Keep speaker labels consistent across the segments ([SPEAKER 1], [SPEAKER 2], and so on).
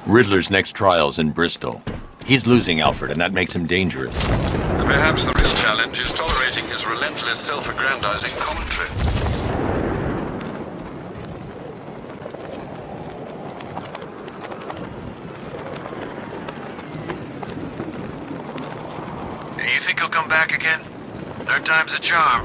[SPEAKER 1] Riddler's next trial's in Bristol. He's losing Alfred, and that makes him dangerous.
[SPEAKER 2] Perhaps the real challenge is tolerating his relentless self-aggrandizing commentary.
[SPEAKER 3] You think he'll come back again? Third time's a charm.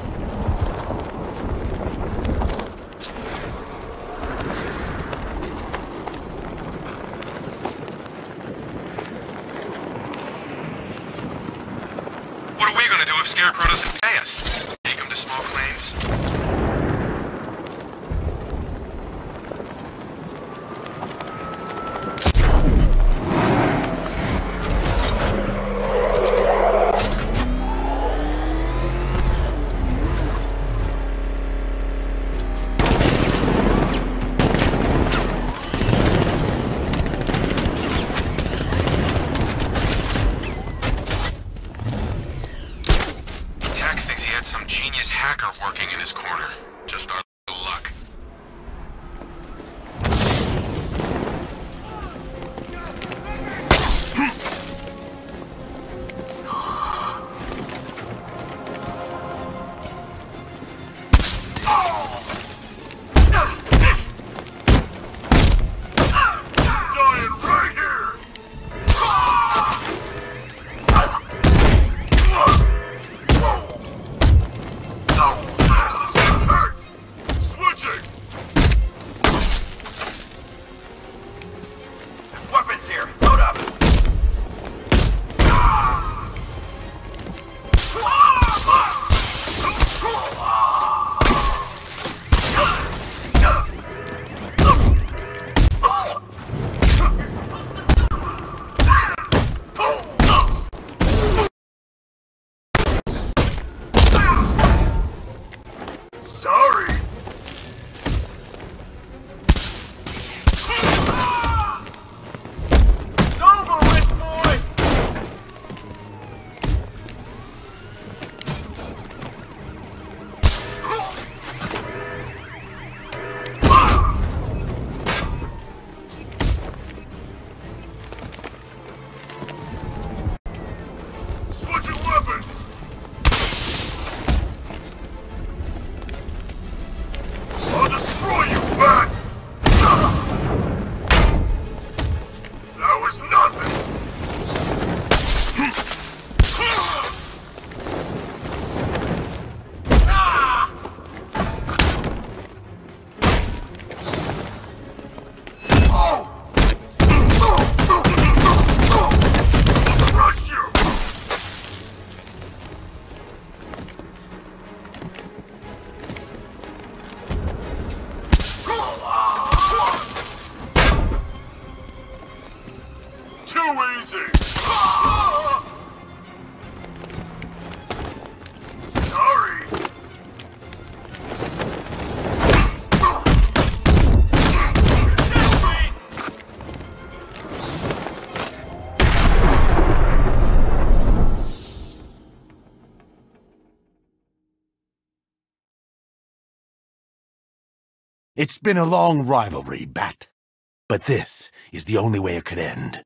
[SPEAKER 3] What are we gonna do if Scarecrow doesn't pay us? Take him to small claims? Some genius hacker working in his corner. Just our luck.
[SPEAKER 4] It's been a long rivalry, Bat. But this is the only way it could end.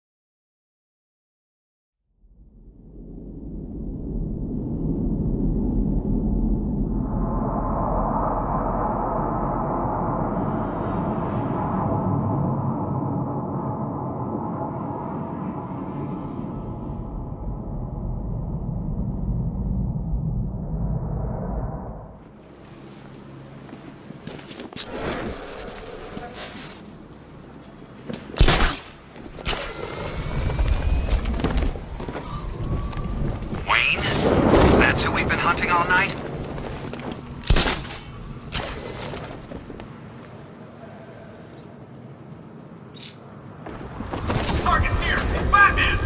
[SPEAKER 3] Hunting all night?
[SPEAKER 5] Target's here! It's Batman!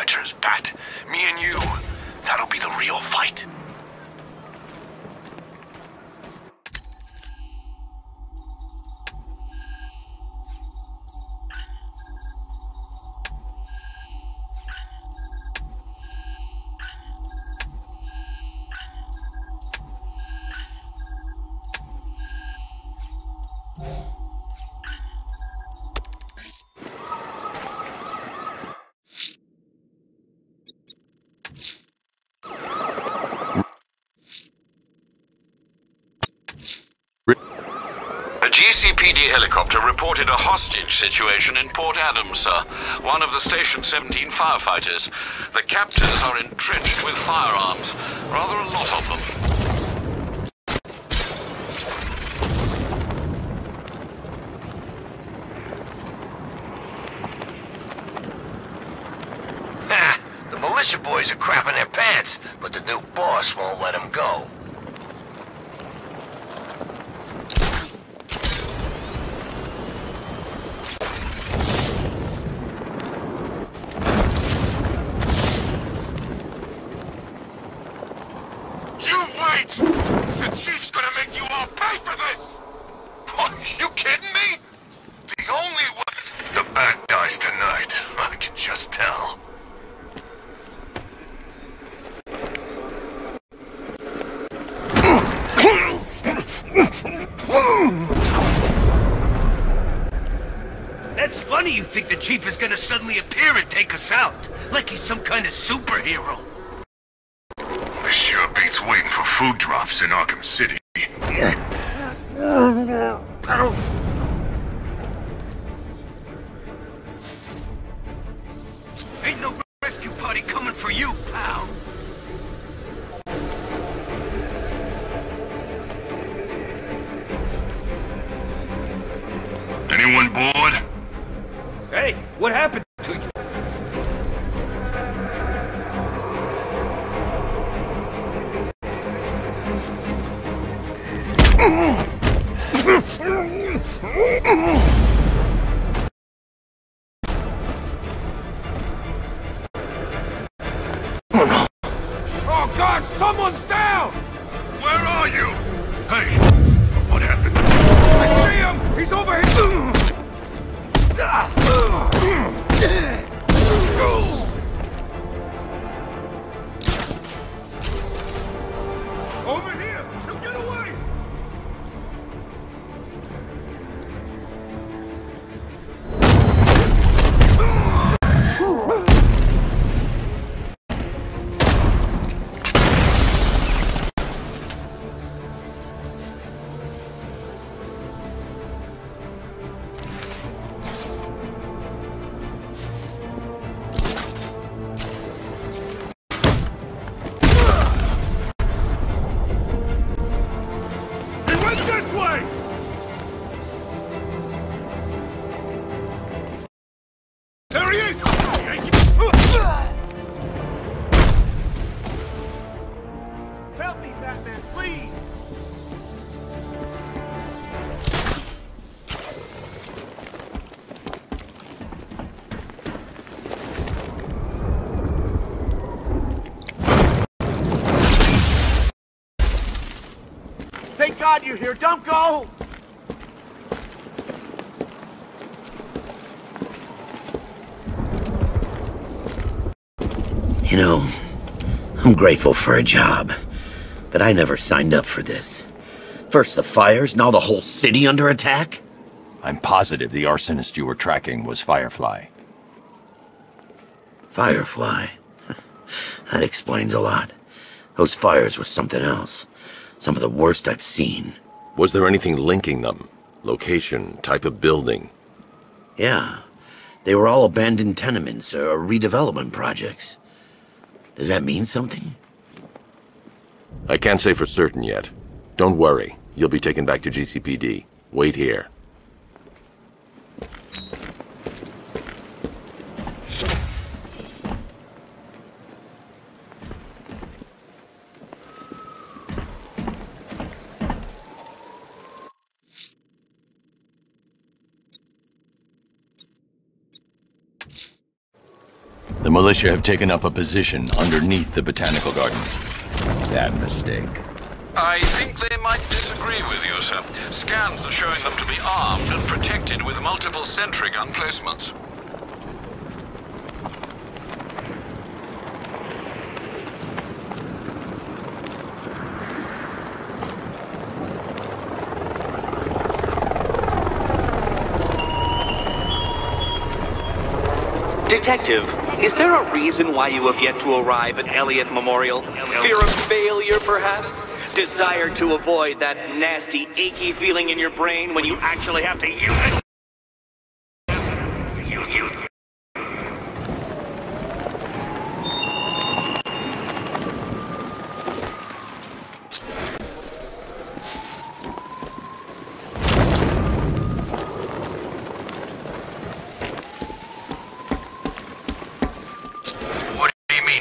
[SPEAKER 4] amateurs, Bat. Me and you. That'll be the real fight.
[SPEAKER 2] A GCPD helicopter reported a hostage situation in Port Adams, sir. One of the Station 17 firefighters. The captors are entrenched with firearms. Rather a lot of them.
[SPEAKER 6] The militia boys are crapping their pants, but the new boss won't let them go.
[SPEAKER 3] You wait! The chief's gonna make you all pay for this! Are you kidding me? The only way...
[SPEAKER 6] The bat dies tonight, I can just tell.
[SPEAKER 7] That's funny you think the chief is gonna suddenly appear and take us out, like he's some kind of superhero.
[SPEAKER 3] This sure beats waiting for food drops in Arkham City.
[SPEAKER 7] Ain't no rescue party coming for you, pal.
[SPEAKER 3] Anyone bored?
[SPEAKER 5] Hey, what happened to you? Oh God, someone's down!
[SPEAKER 3] Where are you? Hey, what happened?
[SPEAKER 5] I see him! He's over here! Over here! Now get away!
[SPEAKER 4] Thank God you're here. Don't go!
[SPEAKER 6] You know, I'm grateful for a job, but I never signed up for this. First the fires, now the whole city under attack?
[SPEAKER 1] I'm positive the arsonist you were tracking was Firefly.
[SPEAKER 6] Firefly? That explains a lot. Those fires were something else. Some of the worst I've seen.
[SPEAKER 8] Was there anything linking them? Location, type of building?
[SPEAKER 6] Yeah. They were all abandoned tenements or redevelopment projects. Does that mean something?
[SPEAKER 8] I can't say for certain yet. Don't worry. You'll be taken back to GCPD. Wait here.
[SPEAKER 1] The militia have taken up a position underneath the botanical gardens. Bad mistake.
[SPEAKER 2] I think they might disagree with you, sir. Scans are showing them to be armed and protected with multiple sentry gun placements.
[SPEAKER 9] Detective, is there a reason why you have yet to arrive at Elliott Memorial? Fear of failure, perhaps? Desire to avoid that nasty, achy feeling in your brain when you actually have to use it?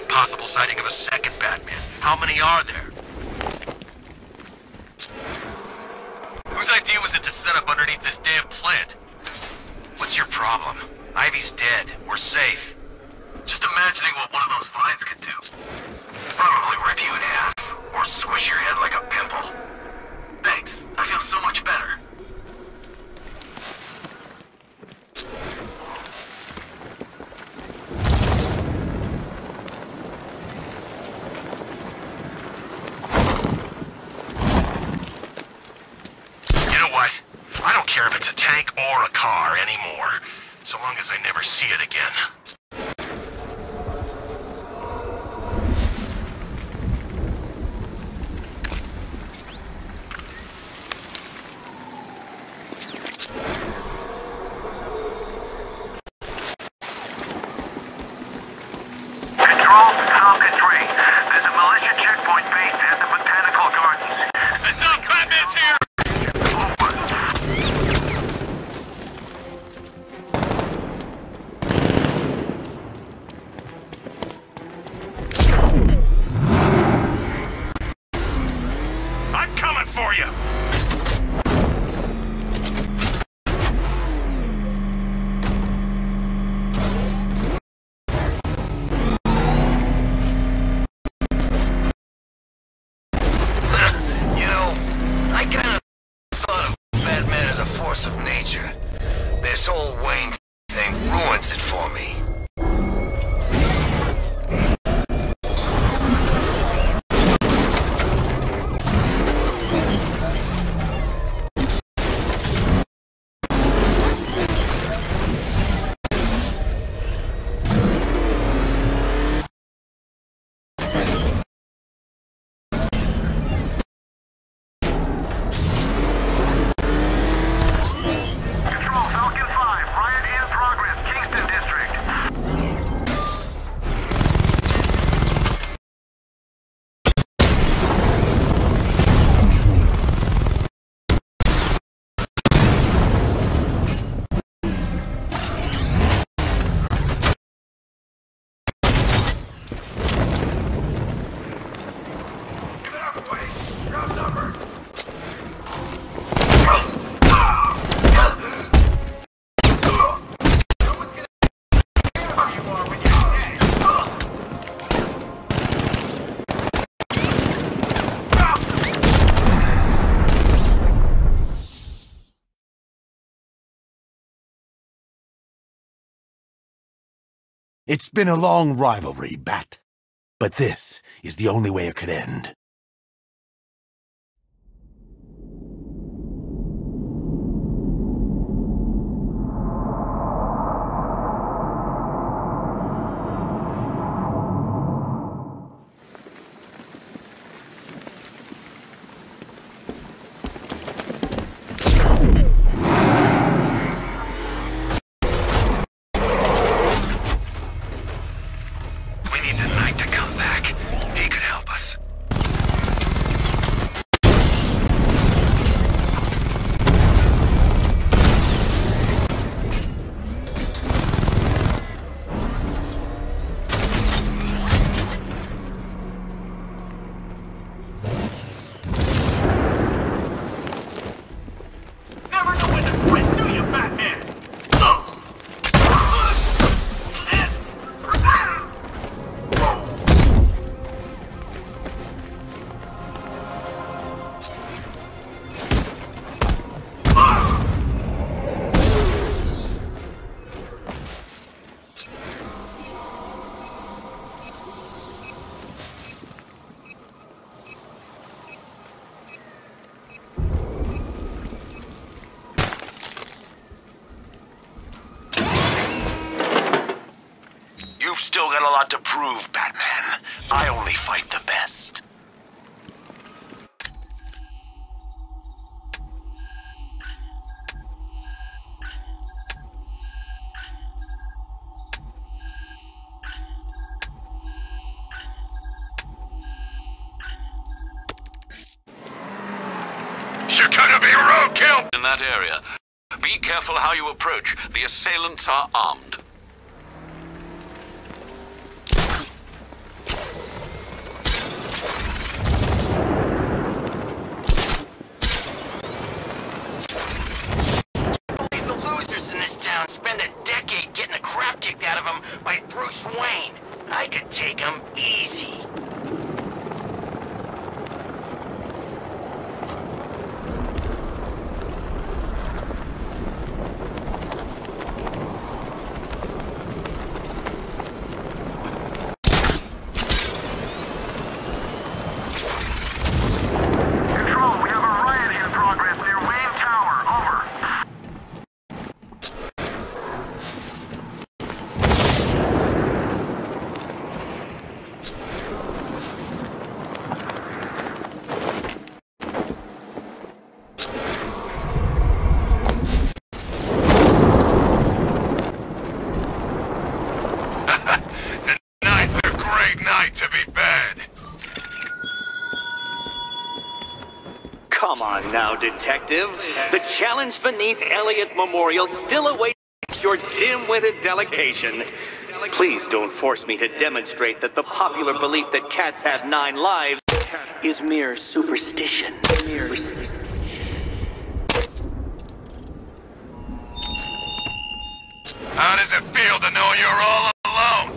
[SPEAKER 3] Possible sighting of a second Batman. How many are there? Whose idea was it to set up underneath this damn plant? What's your problem? Ivy's dead. We're safe. Just imagining what one of those vines could do. Probably rip you in half, or squish your head like a pimple. Thanks. I feel so much better. I don't care if it's a tank or a car anymore, so long as I never see it again.
[SPEAKER 5] Control to Falcon 3. There's a militia checkpoint based at the Botanical Gardens.
[SPEAKER 3] It's up, Batman's here!
[SPEAKER 5] I'm coming for you!
[SPEAKER 3] You know, I kind of thought of Batman as a force of nature. This whole Wayne thing ruins it for me.
[SPEAKER 5] Control Falcon 5. Riot in progress. Kingston District. Get out of the way. You're outnumbered.
[SPEAKER 4] It's been a long rivalry, Bat. But this is the only way it could end.
[SPEAKER 3] We need the Knight to come back. He could help us.
[SPEAKER 4] still got a lot to prove, Batman. I only fight the best.
[SPEAKER 3] You're gonna be roadkill!
[SPEAKER 2] In that area. Be careful how you approach. The assailants are armed.
[SPEAKER 3] The losers in this town spend a decade getting the crap kicked out of them by Bruce Wayne. I could take them easy.
[SPEAKER 9] Come on now, Detective. The challenge beneath Elliott Memorial still awaits your dim-witted delectation. Please don't force me to demonstrate that the popular belief that cats have 9 lives is mere superstition.
[SPEAKER 3] How does it feel to know you're all alone?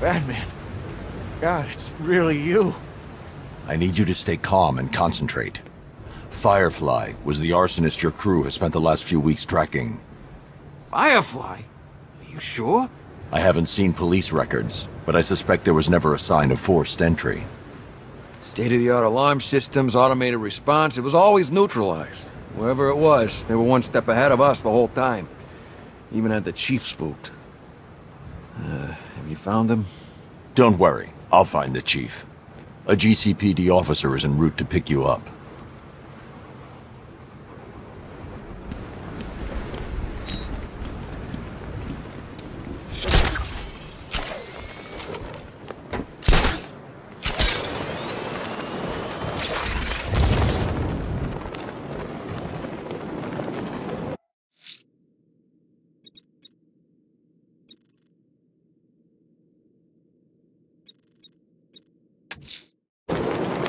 [SPEAKER 10] Batman. God, it's really you.
[SPEAKER 1] I need you to stay calm and concentrate. Firefly was the arsonist your crew has spent the last few weeks tracking.
[SPEAKER 10] Firefly? Are you sure?
[SPEAKER 1] I haven't seen police records, but I suspect there was never a sign of forced entry.
[SPEAKER 10] State-of-the-art alarm systems, automated response, it was always neutralized. Whoever it was, they were one step ahead of us the whole time. Even had the chief spooked. Have you found him?
[SPEAKER 1] Don't worry, I'll find the chief. A GCPD officer is en route to pick you up.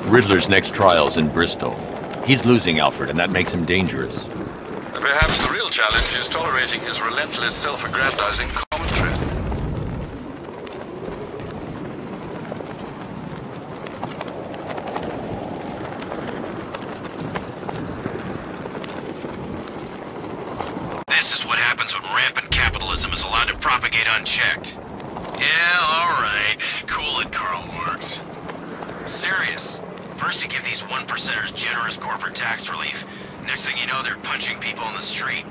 [SPEAKER 1] Riddler's next trial's in Bristol. He's losing Alfred, and that makes him dangerous.
[SPEAKER 2] Perhaps the real challenge is tolerating his relentless self-aggrandizing commentary.
[SPEAKER 3] This is what happens when rampant capitalism is allowed to propagate unchecked. Yeah, alright. Cool it, Karl Marx. Serious. First you give these 1%ers generous corporate tax relief. Next thing you know, they're punching people in the street.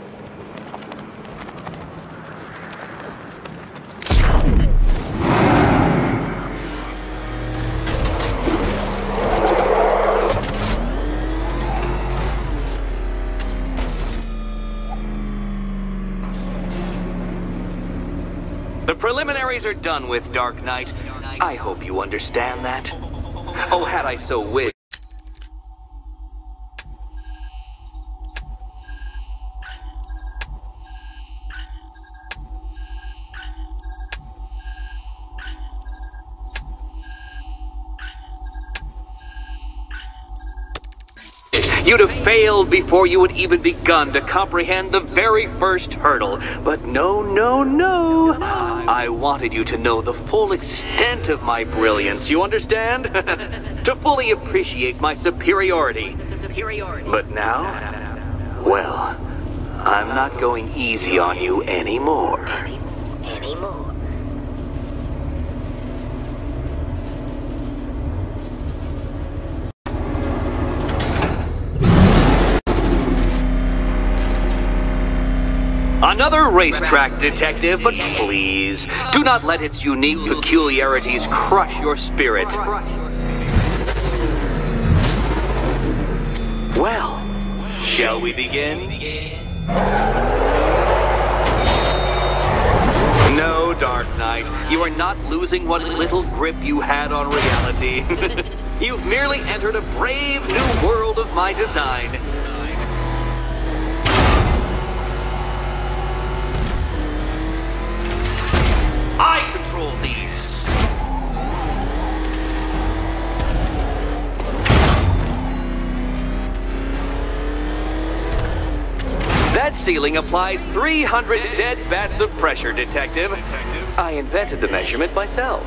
[SPEAKER 9] The preliminaries are done with, Dark Knight. I hope you understand that. Oh, had I so wished. You'd have failed before you had even begun to comprehend the very first hurdle. But no, no, no. I wanted you to know the full extent of my brilliance, you understand? To fully appreciate my superiority. But now, well, I'm not going easy on you anymore. Another racetrack, detective, but please, do not let its unique peculiarities crush your spirit. Well, shall we begin? No, Dark Knight, you are not losing what little grip you had on reality. You've merely entered a brave new world of my design. I control these. That ceiling applies 300 dead bats of pressure, Detective. I invented the measurement myself.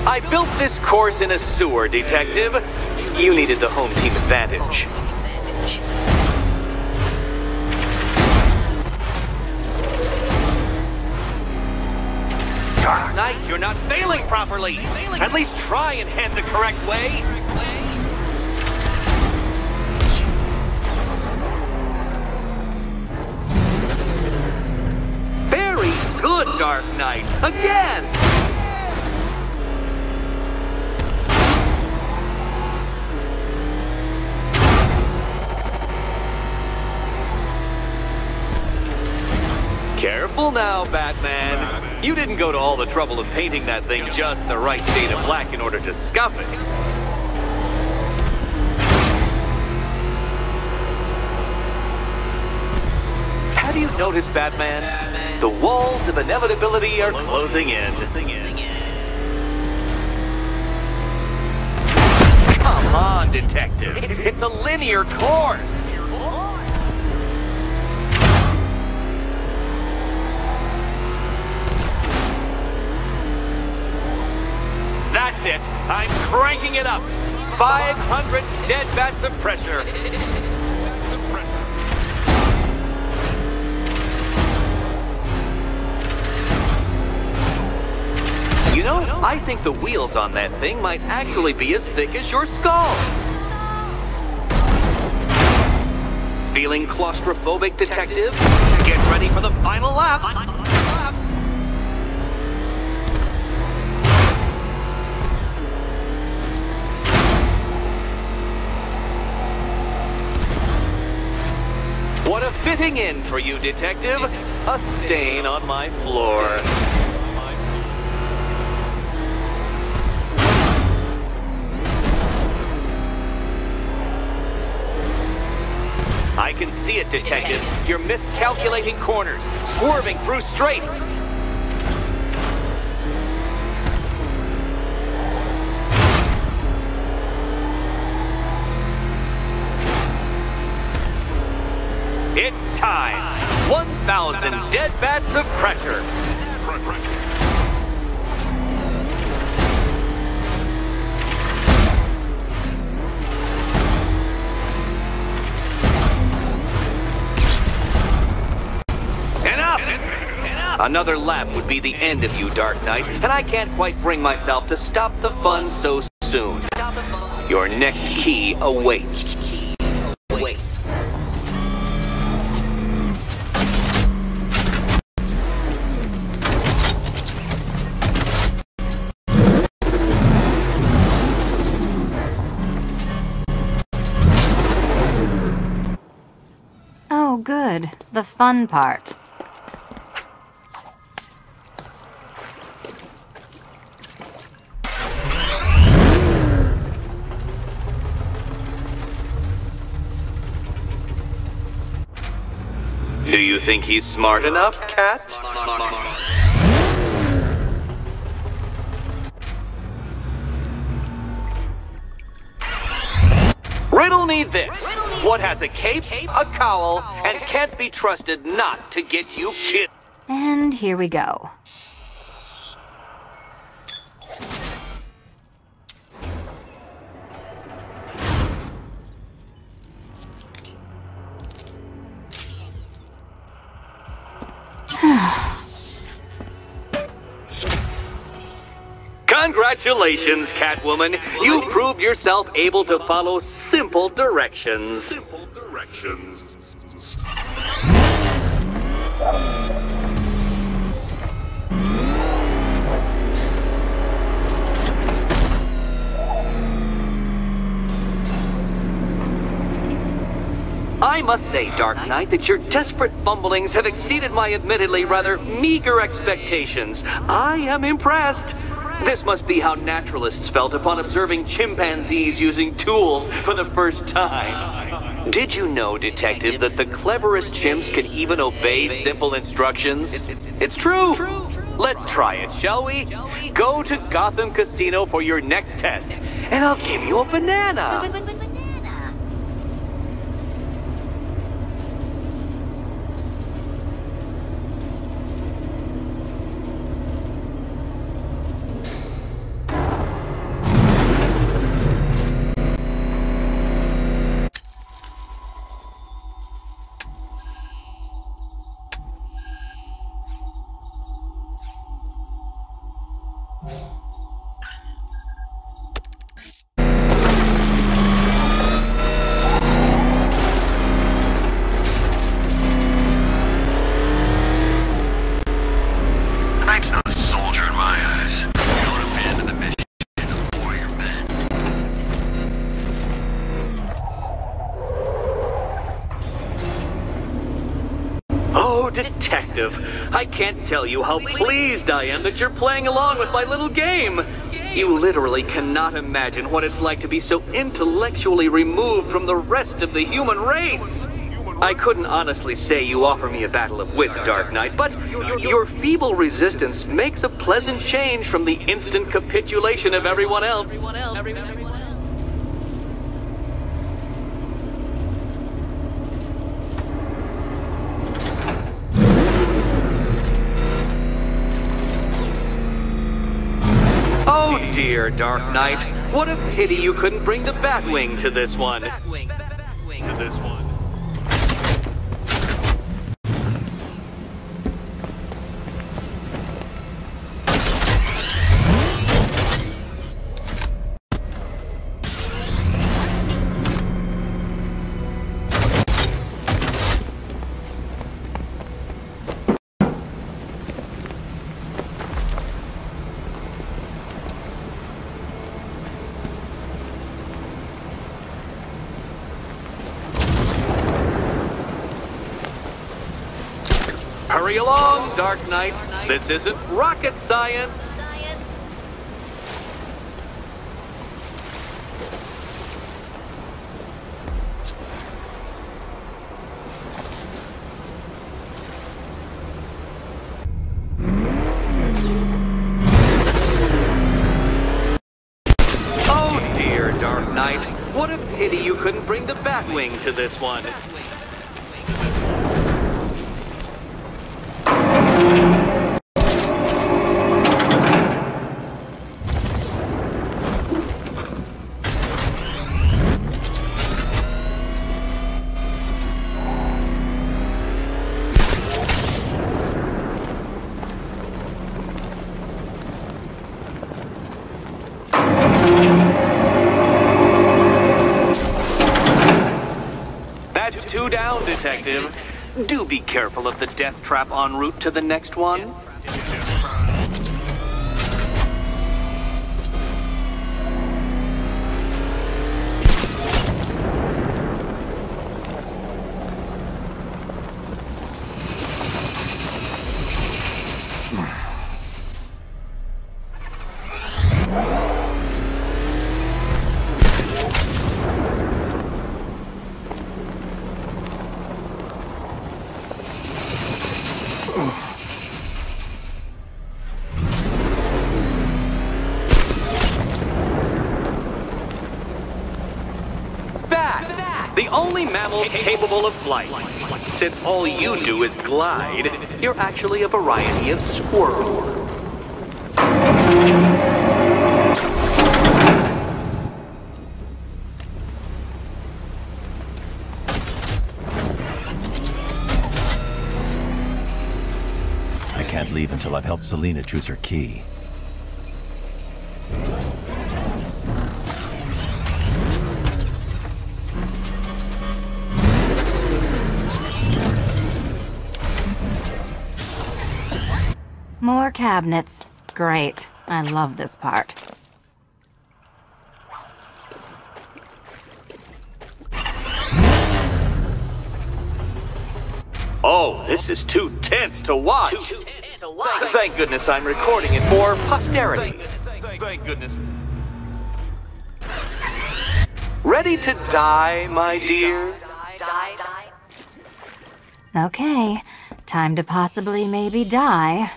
[SPEAKER 9] I built this course in a sewer, Detective. You needed the home team advantage. Dark Knight, you're not sailing properly. At least try and head the correct way. Very good, Dark Knight. Again! Careful now, Batman. You didn't go to all the trouble of painting that thing just the right shade of black in order to scuff it. Have you noticed, Batman? The walls of inevitability are closing in. Come on, Detective. It's a linear course. That's it. I'm cranking it up. 500 dead bats of pressure. You know, I think the wheels on that thing might actually be as thick as your skull. Feeling claustrophobic, Detective? Get ready for the final lap. What a fitting end for you, Detective. A stain on my floor. I can see it, Detective. You're miscalculating corners, swerving through straights. It's time. 1,000 dead bats of pressure. Enough! Another lap would be the end of you, Dark Knight, and I can't quite bring myself to stop the fun so soon. Your next key awaits.
[SPEAKER 11] Oh, good. The fun part.
[SPEAKER 9] think he's smart enough, Cat? Riddle me this. What has a cape, a cowl, and can't be trusted not to get you killed?
[SPEAKER 11] And here we go.
[SPEAKER 9] Congratulations, Catwoman. You proved yourself able to follow simple directions. I must say, Dark Knight, that your desperate fumblings have exceeded my admittedly rather meager expectations. I am impressed. This must be how naturalists felt upon observing chimpanzees using tools for the first time. Did you know, Detective, that the cleverest chimps can even obey simple instructions? It's true. Let's try it, shall we? Go to Gotham Casino for your next test, and I'll give you a banana. Detective, I can't tell you how pleased I am that you're playing along with my little game. You literally cannot imagine what it's like to be so intellectually removed from the rest of the human race. I couldn't honestly say you offer me a battle of wits, Dark Knight, but your feeble resistance makes a pleasant change from the instant capitulation of everyone else. Oh dear, Dark Knight. What a pity you couldn't bring the Batwing to this one. Hurry along, Dark Knight. This isn't rocket science. Oh dear, Dark Knight. What a pity you couldn't bring the Batwing to this one. That's 2 down, Detective. Do be careful of the death trap en route to the next one. that, the only mammal capable of flight. Since all you do is glide, you're actually a variety of squirrel.
[SPEAKER 1] I can't leave until I've helped Selena choose her key.
[SPEAKER 11] More cabinets. Great. I love this part.
[SPEAKER 9] Oh, this is too tense to watch. Thank goodness I'm recording it for posterity. Thank goodness. Ready to die, my dear?
[SPEAKER 11] Okay. Time to possibly maybe die.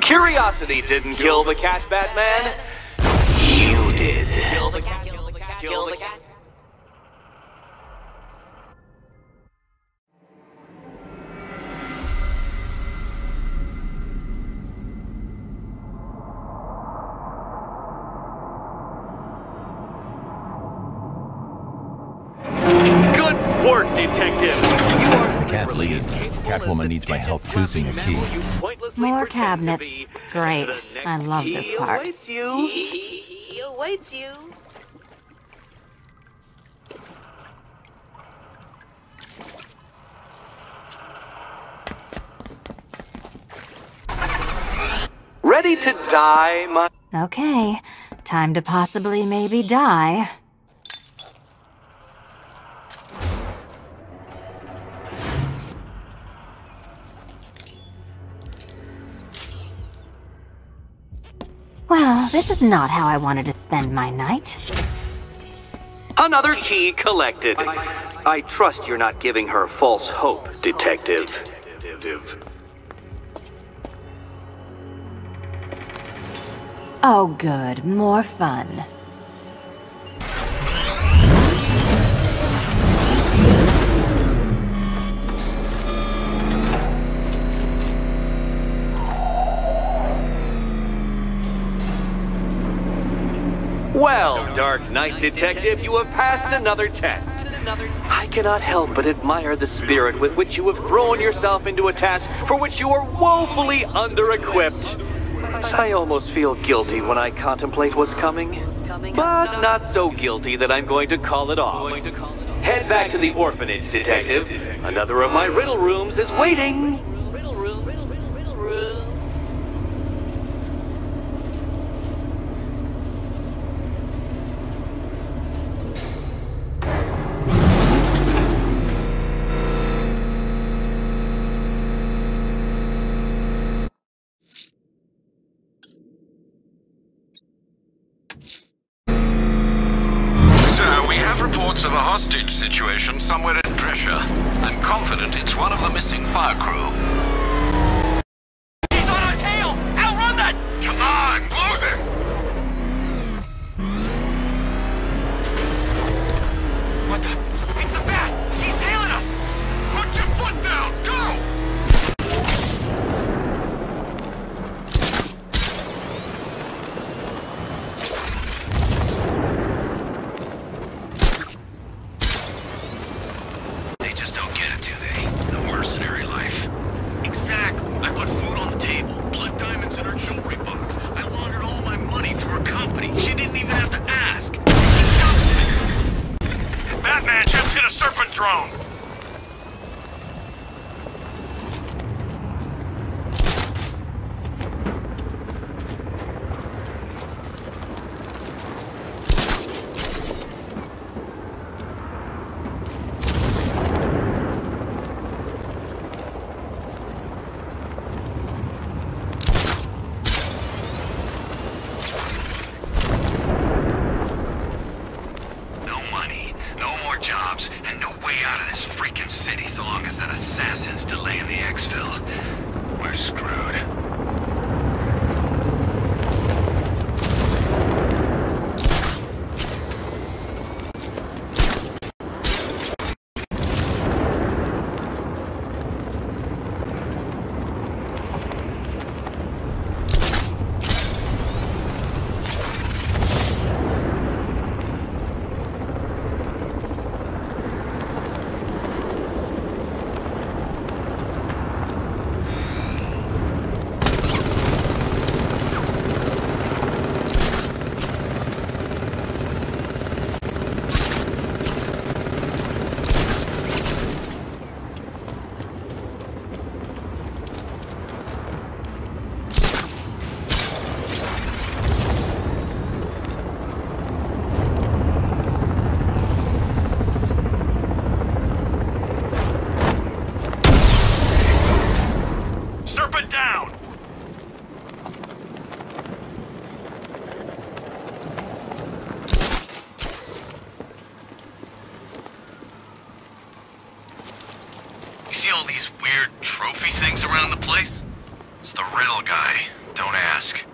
[SPEAKER 9] Curiosity didn't kill the cat, Batman. You did. Kill the cat. Kill the cat. Good work, Detective.
[SPEAKER 1] I can't leave. Catwoman needs my help choosing a key.
[SPEAKER 11] More cabinets. Great. I love this part.
[SPEAKER 9] He awaits you. Ready to die, my...
[SPEAKER 11] Okay. Time to possibly maybe die. Well, this is not how I wanted to spend my night.
[SPEAKER 9] Another key collected. I trust you're not giving her false hope, Detective.
[SPEAKER 11] Oh good, more fun.
[SPEAKER 9] Well, Dark Knight Detective, you have passed another test. I cannot help but admire the spirit with which you have thrown yourself into a task for which you are woefully under-equipped. I almost feel guilty when I contemplate what's coming, but not so guilty that I'm going to call it off. Head back to the orphanage, Detective. Another of my riddle rooms is waiting.
[SPEAKER 2] Reports of a hostage situation somewhere in Drescher. I'm confident it's one of the missing fire crew.
[SPEAKER 3] He's on our tail! Outrun that! Come on, close him! What the? It's the bat! He's tailing us! Put your foot down! Go! Mercenary life. going down! You see all these weird trophy things around the place? It's the riddle guy. Don't ask.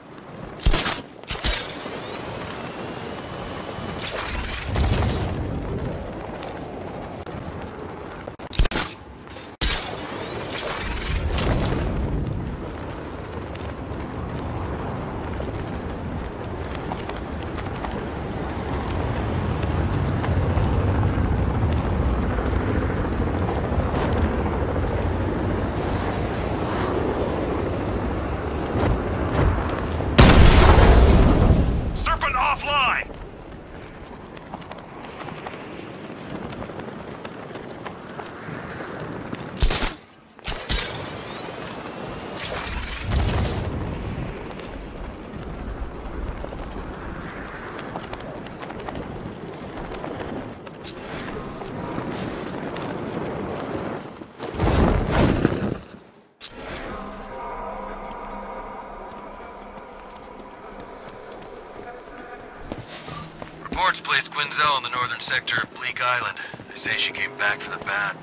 [SPEAKER 3] Reports placed Quinzel in the northern sector of Bleak Island. They say she came back for the bat.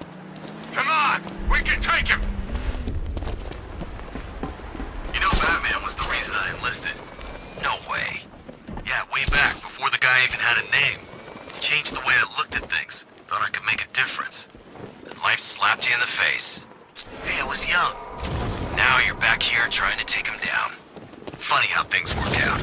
[SPEAKER 3] Come on! We can take him! You know Batman was the reason I enlisted. No way. Yeah, way back, before the guy even had a name. Changed the way I looked at things. Thought I could make a difference. Then life slapped you in the face. Hey, I was young. Now you're back here trying to take him down. Funny how things work out.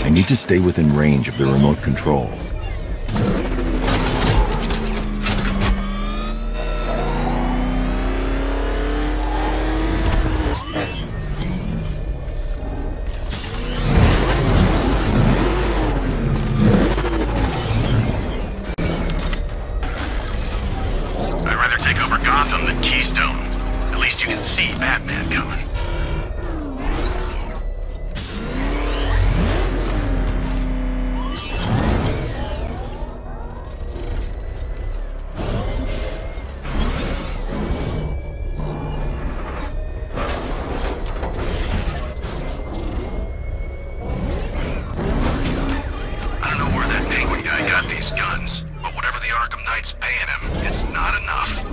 [SPEAKER 1] I need to stay within range of the remote control.
[SPEAKER 3] I'd rather take over Gotham than Keystone. At least you can see Batman coming. Guns, but whatever the Arkham Knight's paying him, it's not enough.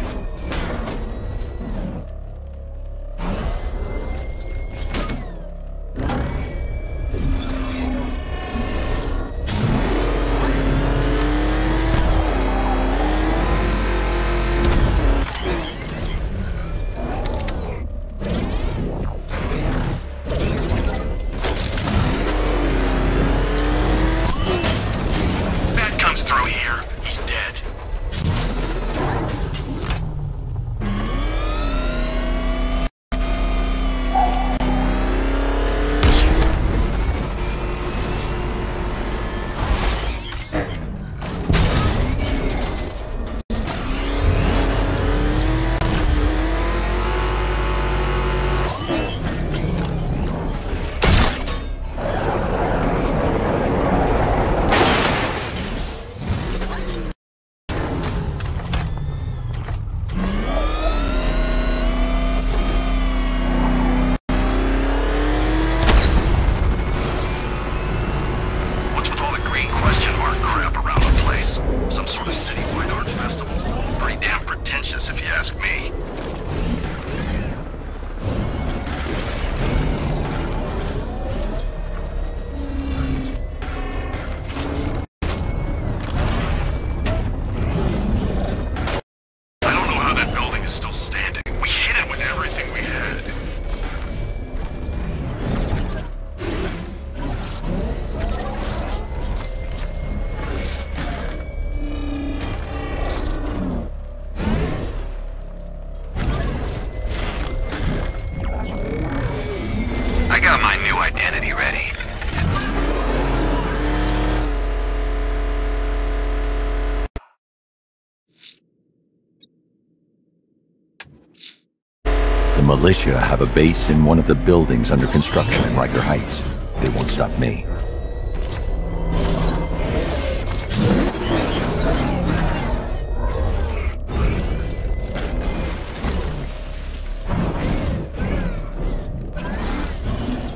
[SPEAKER 1] militia have a base in one of the buildings under construction in Riker Heights. They won't stop me.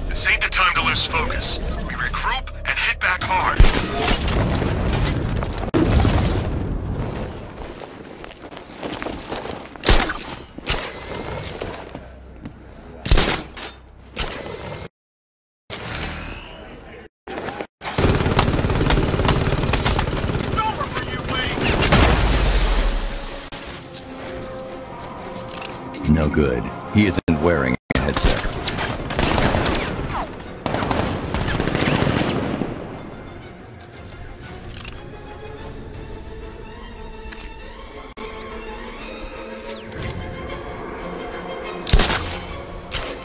[SPEAKER 3] This ain't the time to lose focus. We regroup and hit back hard.
[SPEAKER 1] No good. He isn't wearing a headset.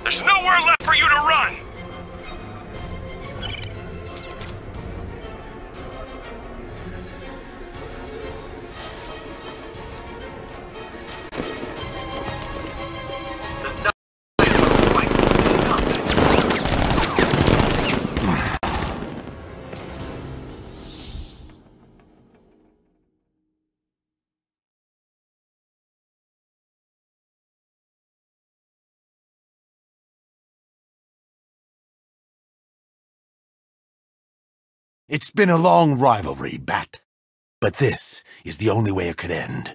[SPEAKER 7] There's nowhere left for you to run!
[SPEAKER 4] It's been a long rivalry, Bat. But this is the only way it could end.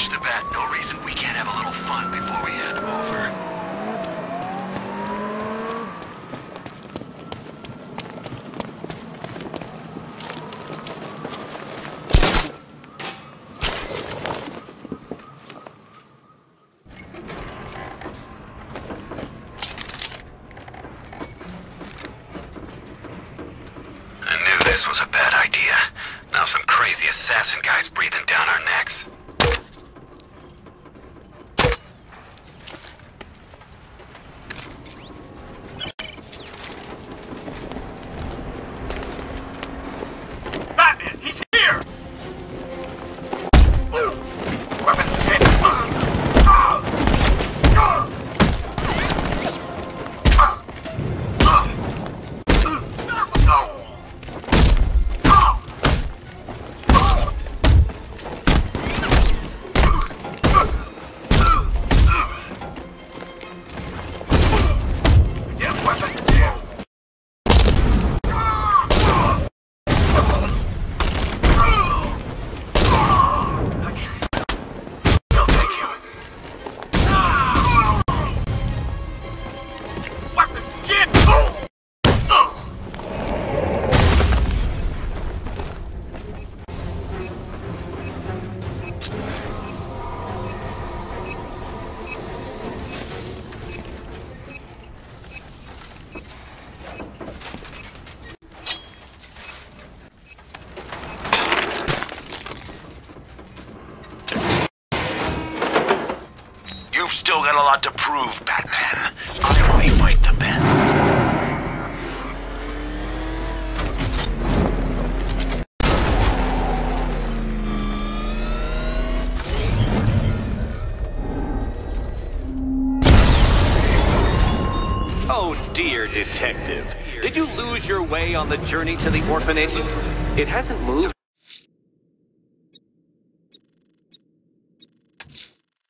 [SPEAKER 3] The bat, no reason we can't have a little fun before we head over. I knew this was a bad idea. Now some crazy assassin guy's breathing down our necks.
[SPEAKER 4] Still got a lot to prove, Batman. I only fight the best.
[SPEAKER 9] Oh dear, Detective. Did you lose your way on the journey to the orphanage? It hasn't moved.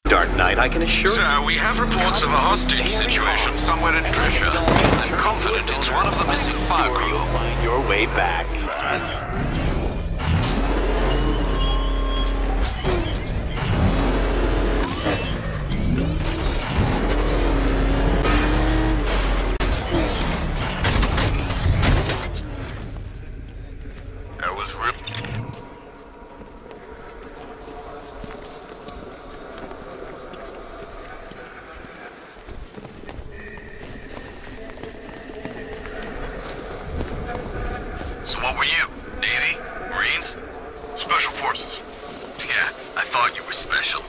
[SPEAKER 9] Dark Knight, I can assure you.
[SPEAKER 2] Sir, we have reports of a hostage situation somewhere in Trisha. I'm confident it's one of the missing fire crew.
[SPEAKER 9] You'll find your way back.
[SPEAKER 3] So what were you? Navy? Marines? Special Forces. Yeah, I thought you were special.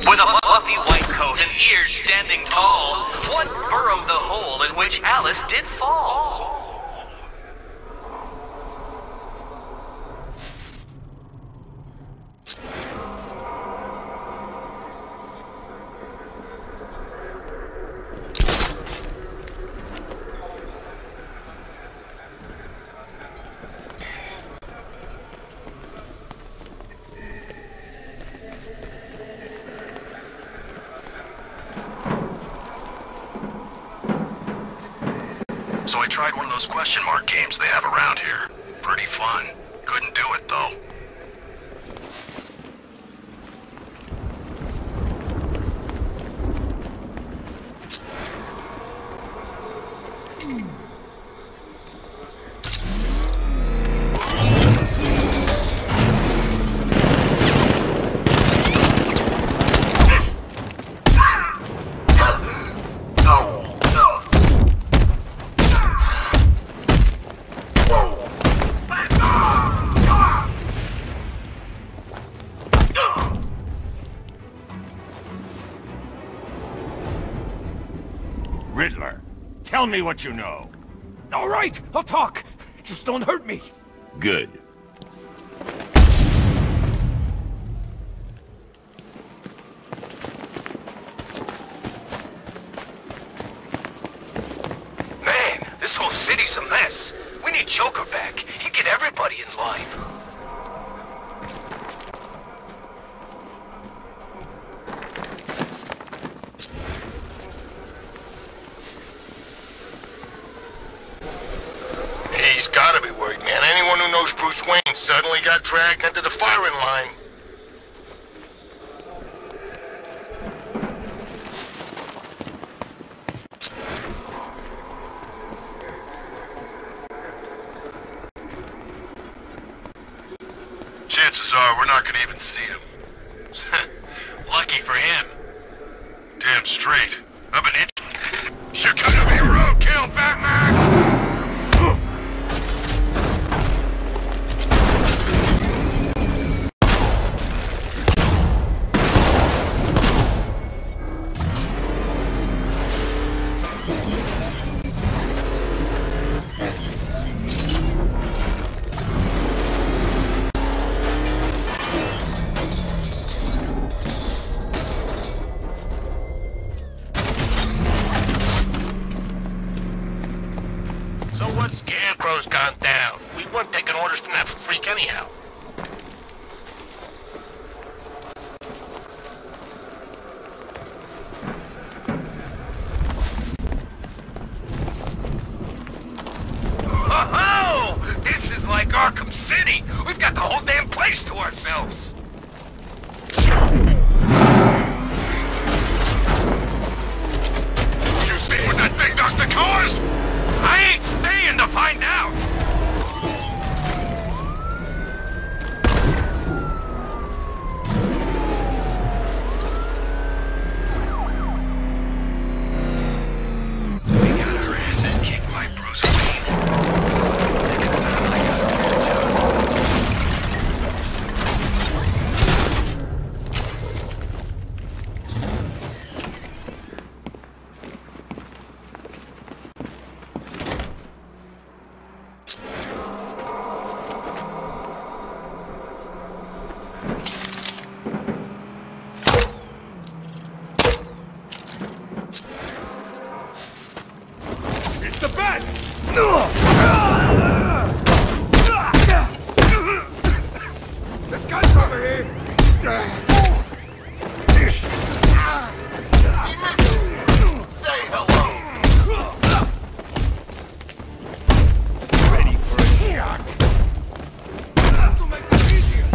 [SPEAKER 9] With a fluffy white coat and ears standing tall, one burrowed the hole in which Alice did fall.
[SPEAKER 3] So I tried one of those question mark games they have around here. Pretty fun. Couldn't do it, though.
[SPEAKER 4] Riddler, tell me what you know.
[SPEAKER 7] All right, I'll talk. Just don't hurt me.
[SPEAKER 4] Good.
[SPEAKER 7] Man, this whole city's a mess. We need Joker back. He'd get everybody in line.
[SPEAKER 3] He's gotta be worried, man. Anyone who knows Bruce Wayne suddenly got dragged into the firing line. Chances are we're not gonna even see him. Lucky for him. Damn straight. I've been You're gonna be roadkill, Batman! So what Scarecrow's gone down? We weren't taking orders from that freak anyhow.
[SPEAKER 7] Oh, this is like Arkham City. We've got the whole damn place to ourselves.
[SPEAKER 3] You see what that thing does to cars?
[SPEAKER 7] I ain't staying to find out. We got our asses kicked by Bruce Wayne. I think it's time I got a better job.
[SPEAKER 4] It's the best! This guy's over here! Say hello! Ready for a shock? This'll make this easier!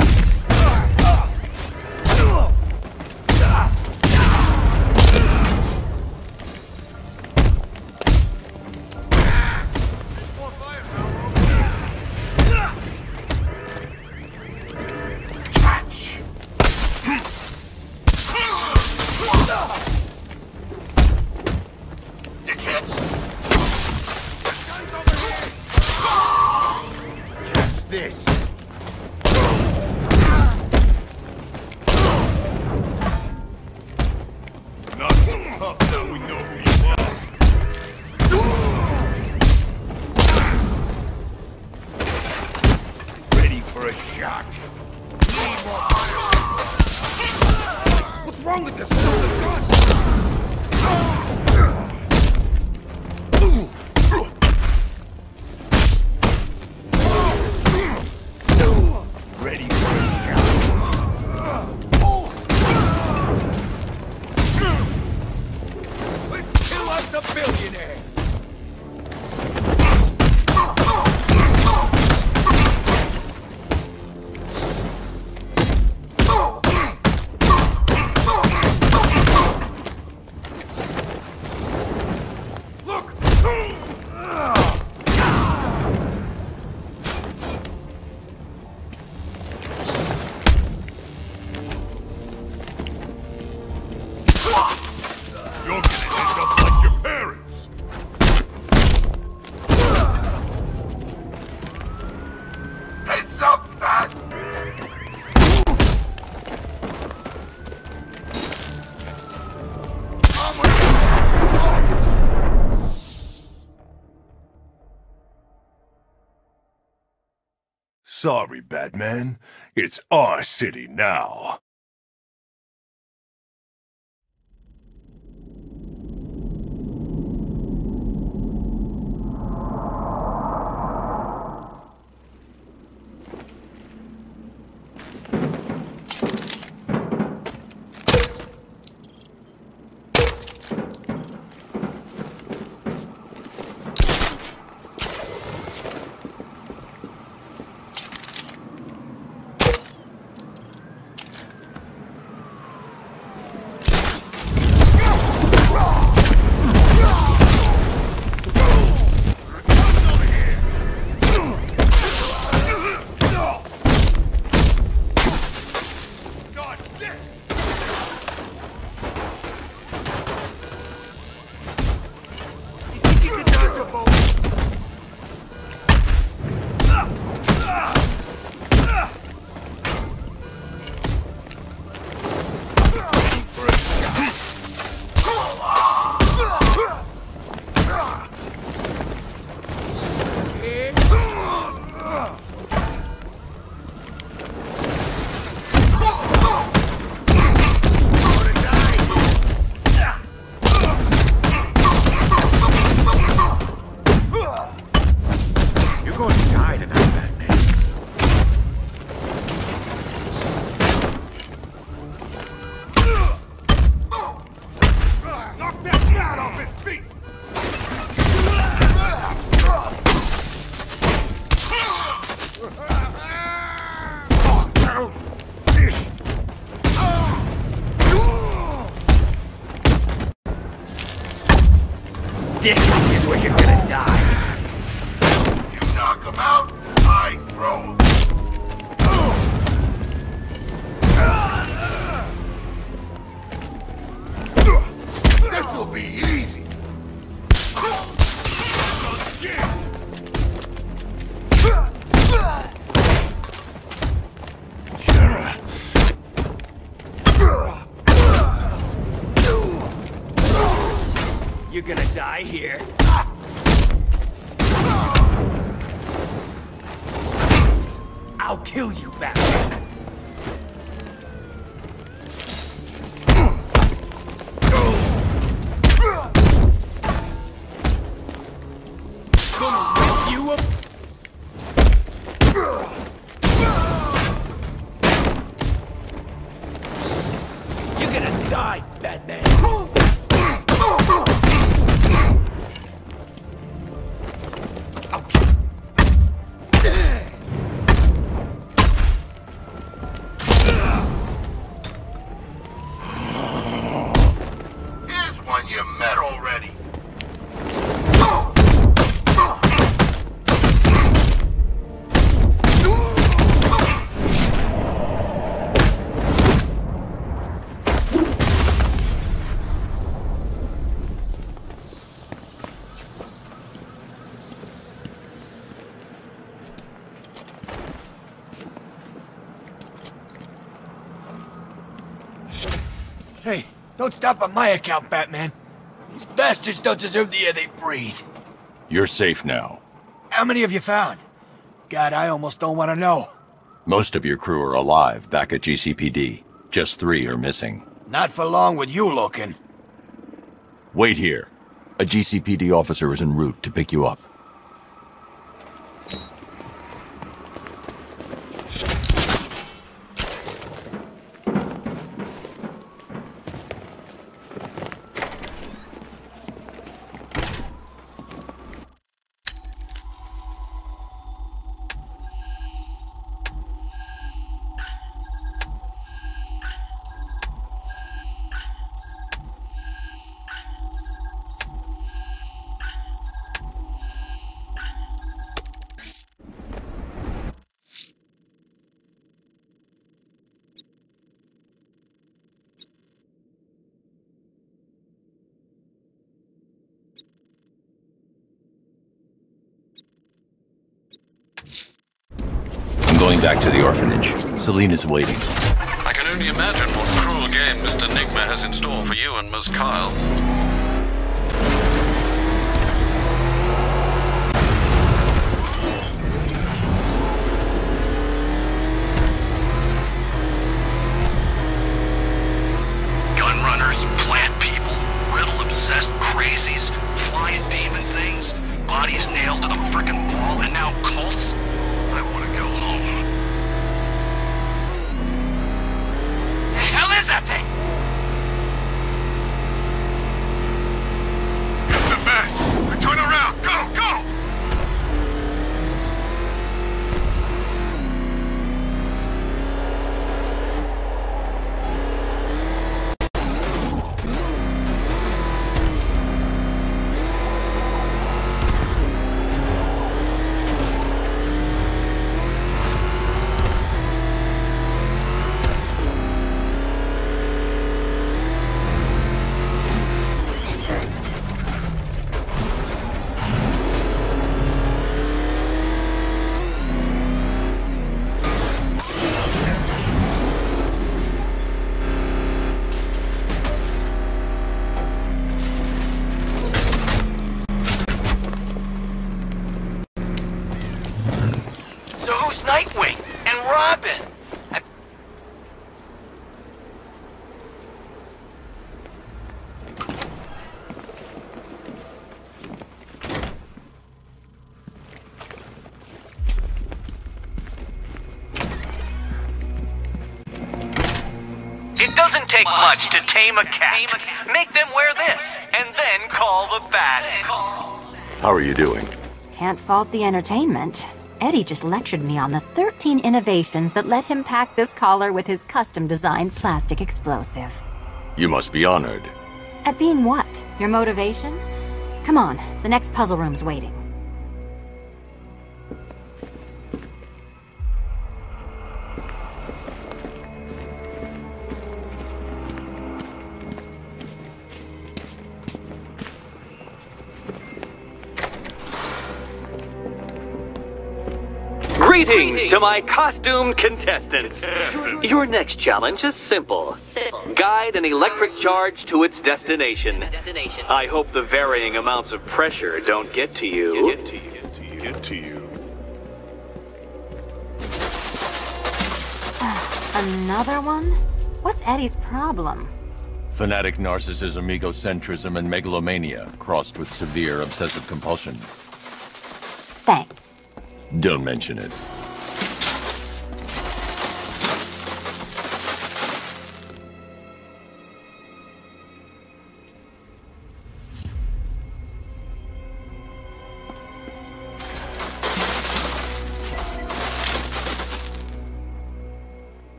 [SPEAKER 12] Shock! Need more fire! What's wrong with this stupid gun? Ready for a shot. Let's kill us a billionaire!
[SPEAKER 4] Sorry, Batman. It's our city now.
[SPEAKER 12] This is where you're gonna die.
[SPEAKER 3] You knock him out, I throw him. This'll be easy.
[SPEAKER 12] You're gonna die here. I'll kill you, Batman. Gonna rip you up. You're gonna die, Batman.
[SPEAKER 3] You met already.
[SPEAKER 12] Hey, don't stop on my account, Batman. These bastards don't deserve the air they breathe.
[SPEAKER 1] You're safe now.
[SPEAKER 12] How many have you found? God, I almost don't want to know.
[SPEAKER 1] Most of your crew are alive, back at GCPD. Just 3 are missing.
[SPEAKER 12] Not for long with you looking.
[SPEAKER 1] Wait here. A GCPD officer is en route to pick you up. Going back to the orphanage. Selena's waiting.
[SPEAKER 2] I can only imagine what cruel game Mr. Nigma has in store for you and Ms. Kyle.
[SPEAKER 3] Gun runners, plant people, riddle-obsessed crazies, flying demon things, bodies nailed to the frickin' wall, and now cults? I want to go home. The hell is that thing? It's a man! Turn around! Go! Go! So who's Nightwing and Robin?
[SPEAKER 9] It doesn't take much to tame a cat. Make them wear this, and then call the bat.
[SPEAKER 8] How are you doing?
[SPEAKER 11] Can't fault the entertainment. Eddie just lectured me on the 13 innovations that let him pack this collar with his custom-designed plastic explosive.
[SPEAKER 8] You must be honored.
[SPEAKER 11] At being what? Your motivation? Come on, the next puzzle room's waiting.
[SPEAKER 9] Greetings to my costumed contestants. Your next challenge is simple. Guide an electric charge to its destination. I hope the varying amounts of pressure don't get to you.
[SPEAKER 11] Another one? What's Eddie's problem?
[SPEAKER 1] Fanatic narcissism, egocentrism, and megalomania, crossed with severe obsessive compulsion.
[SPEAKER 11] Thanks.
[SPEAKER 1] Don't mention it.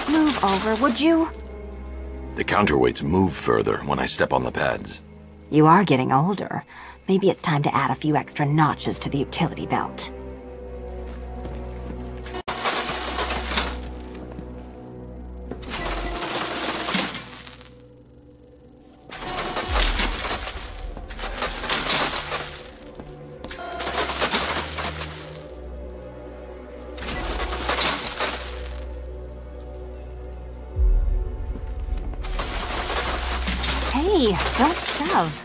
[SPEAKER 11] Move over, would you?
[SPEAKER 1] The counterweights move further when I step on the pads.
[SPEAKER 11] You are getting older. Maybe it's time to add a few extra notches to the utility belt. Hey, don't shove.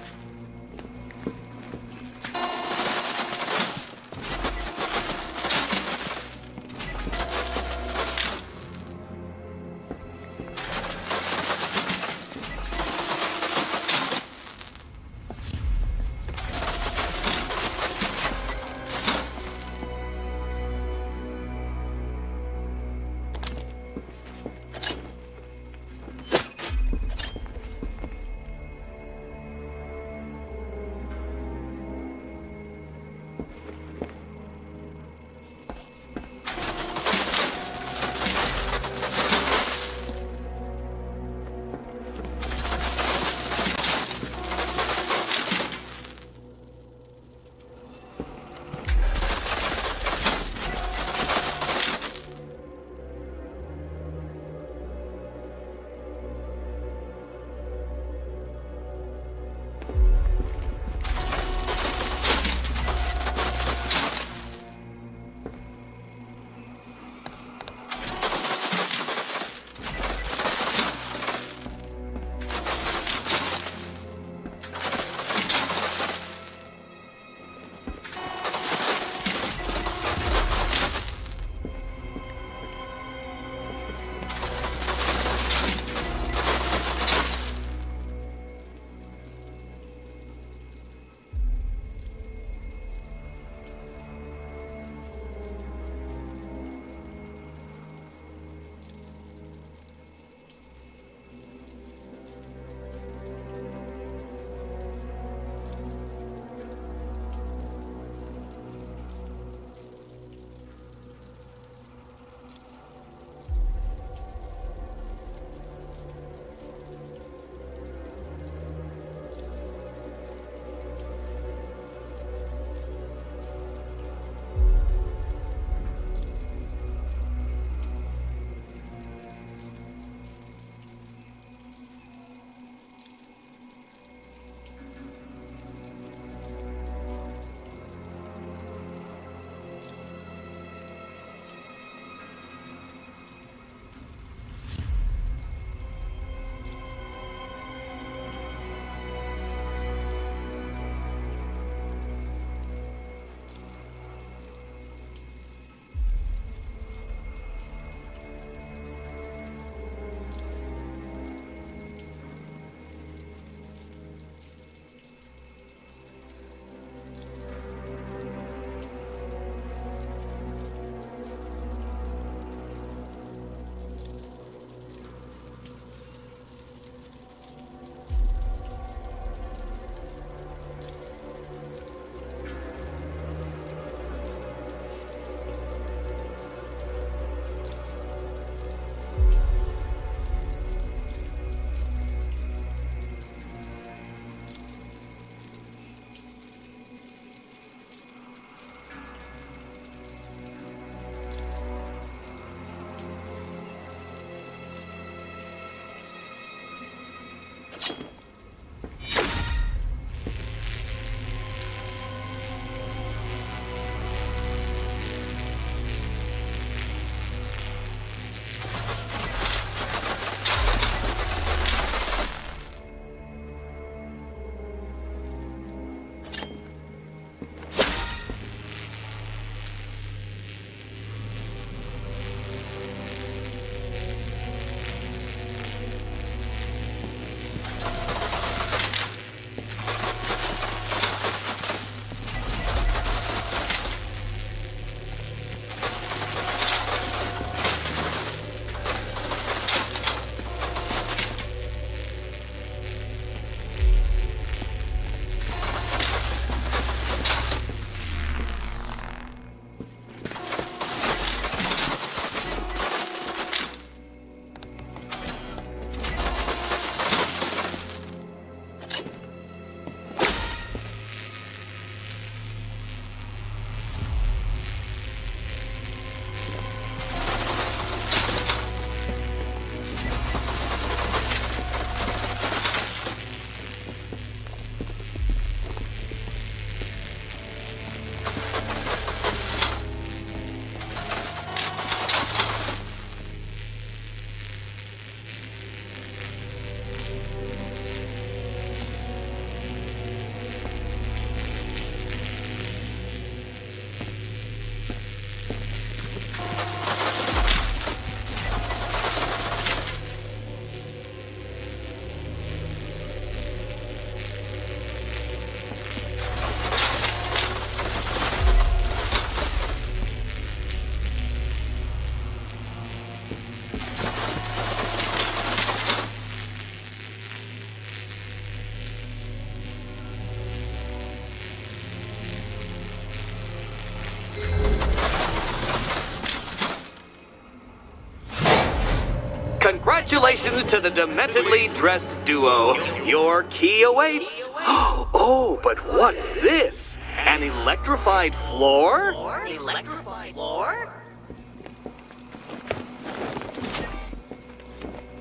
[SPEAKER 9] Congratulations to the dementedly dressed duo. Your key awaits. Oh, but what's this? An electrified floor?
[SPEAKER 11] Electrified floor?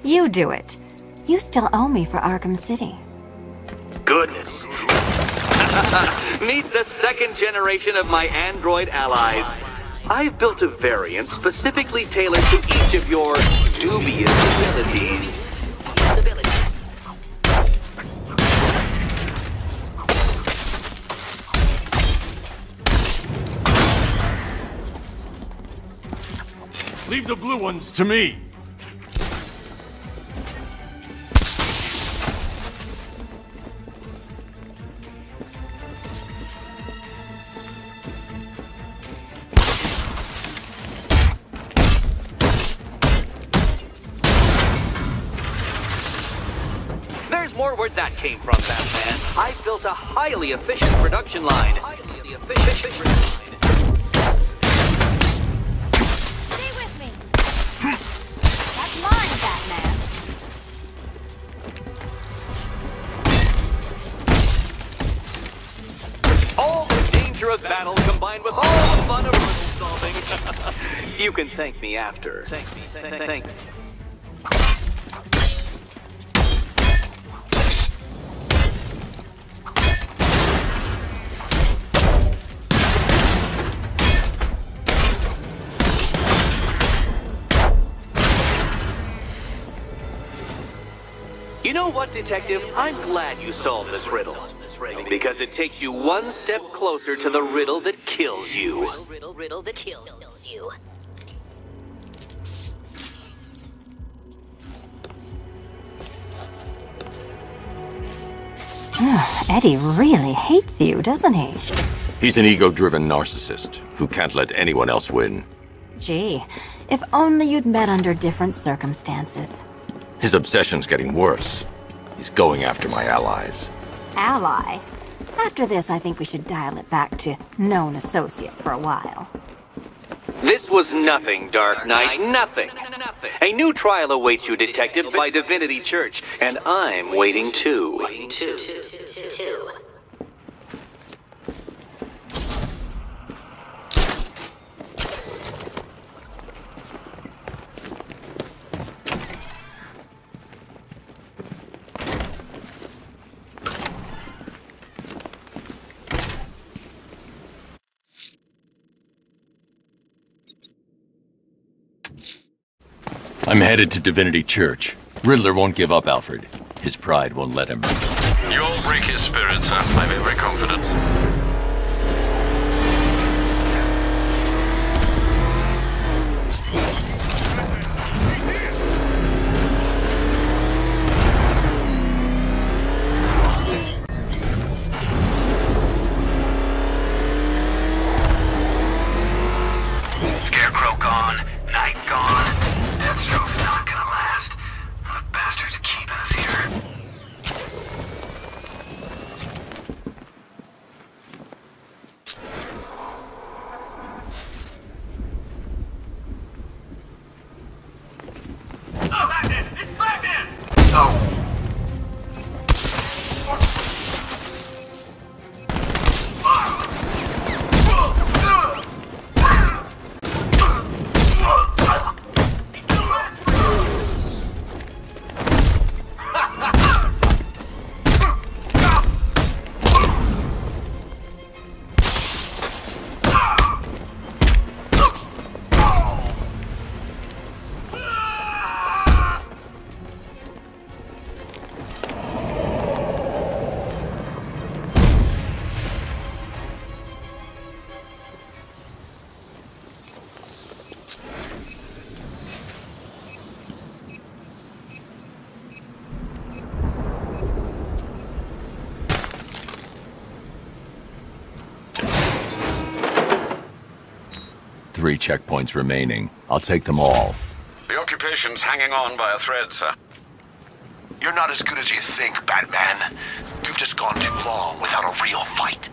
[SPEAKER 11] You do it. You still owe me for Arkham City.
[SPEAKER 9] Goodness. Meet the second generation of my android allies. I've built a variant specifically tailored to each of your dubious abilities.
[SPEAKER 4] Leave the blue ones to me.
[SPEAKER 9] More where that came from, Batman. I built a highly efficient production line.
[SPEAKER 11] Stay with me. That's mine, Batman.
[SPEAKER 9] All the danger of battle combined with all the fun of riddle solving. You can thank me after. Thank me. You know what, Detective? I'm glad you solved this riddle. Because it takes you one step closer to the riddle that kills you.
[SPEAKER 11] Riddle that kills you. Eddie really hates you, doesn't he?
[SPEAKER 8] He's an ego-driven narcissist who can't let anyone else win.
[SPEAKER 11] Gee, if only you'd met under different circumstances.
[SPEAKER 8] His obsession's getting worse. He's going after my allies.
[SPEAKER 11] Ally? After this, I think we should dial it back to known associate for a while.
[SPEAKER 9] This was nothing, Dark Knight, nothing. A new trial awaits you, Detective, by Divinity Church, and I'm waiting too.
[SPEAKER 1] I'm headed to Divinity Church. Riddler won't give up, Alfred. His pride won't let him.
[SPEAKER 2] You'll break his spirit, sir. I've every confidence.
[SPEAKER 3] Scarecrow gone, Night gone. Deathstroke's not gonna last. The bastard's keeping us here.
[SPEAKER 1] Three checkpoints remaining. I'll take them all.
[SPEAKER 2] The occupation's hanging on by a thread, sir.
[SPEAKER 4] You're not as good as you think, Batman. You've just gone too long without a real fight.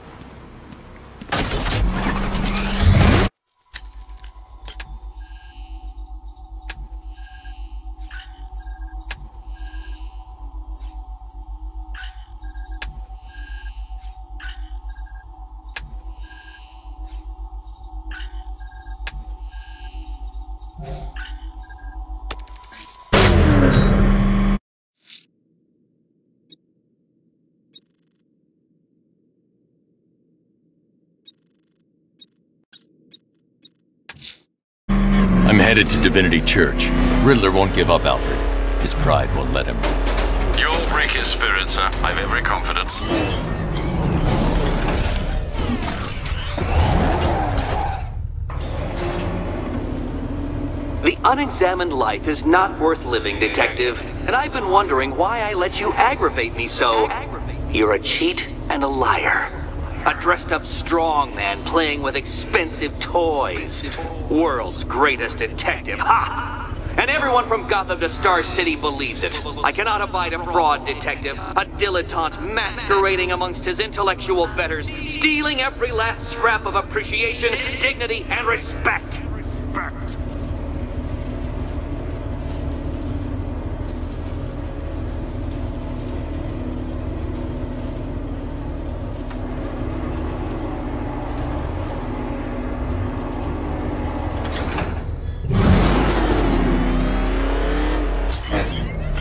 [SPEAKER 1] I'm headed to Divinity Church. Riddler won't give up, Alfred. His pride won't let him.
[SPEAKER 2] You'll break his spirit, sir. I've every confidence.
[SPEAKER 9] The unexamined life is not worth living, Detective, and I've been wondering why I let you aggravate me so. You're a cheat and a liar. A dressed-up strongman playing with expensive toys. World's greatest detective, ha! And everyone from Gotham to Star City believes it. I cannot abide a fraud detective, a dilettante masquerading amongst his intellectual betters, stealing every last scrap of appreciation, dignity, and respect.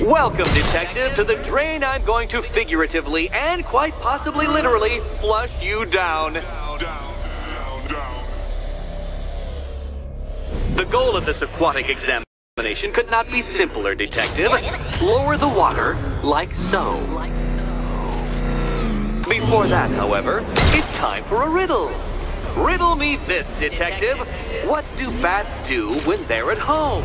[SPEAKER 9] Welcome, Detective, to the drain I'm going to figuratively and quite possibly literally flush you down. The goal of this aquatic examination could not be simpler, Detective. Lower the water like so. Before that, however, it's time for a riddle. Riddle me this, Detective. What do bats do when they're at home?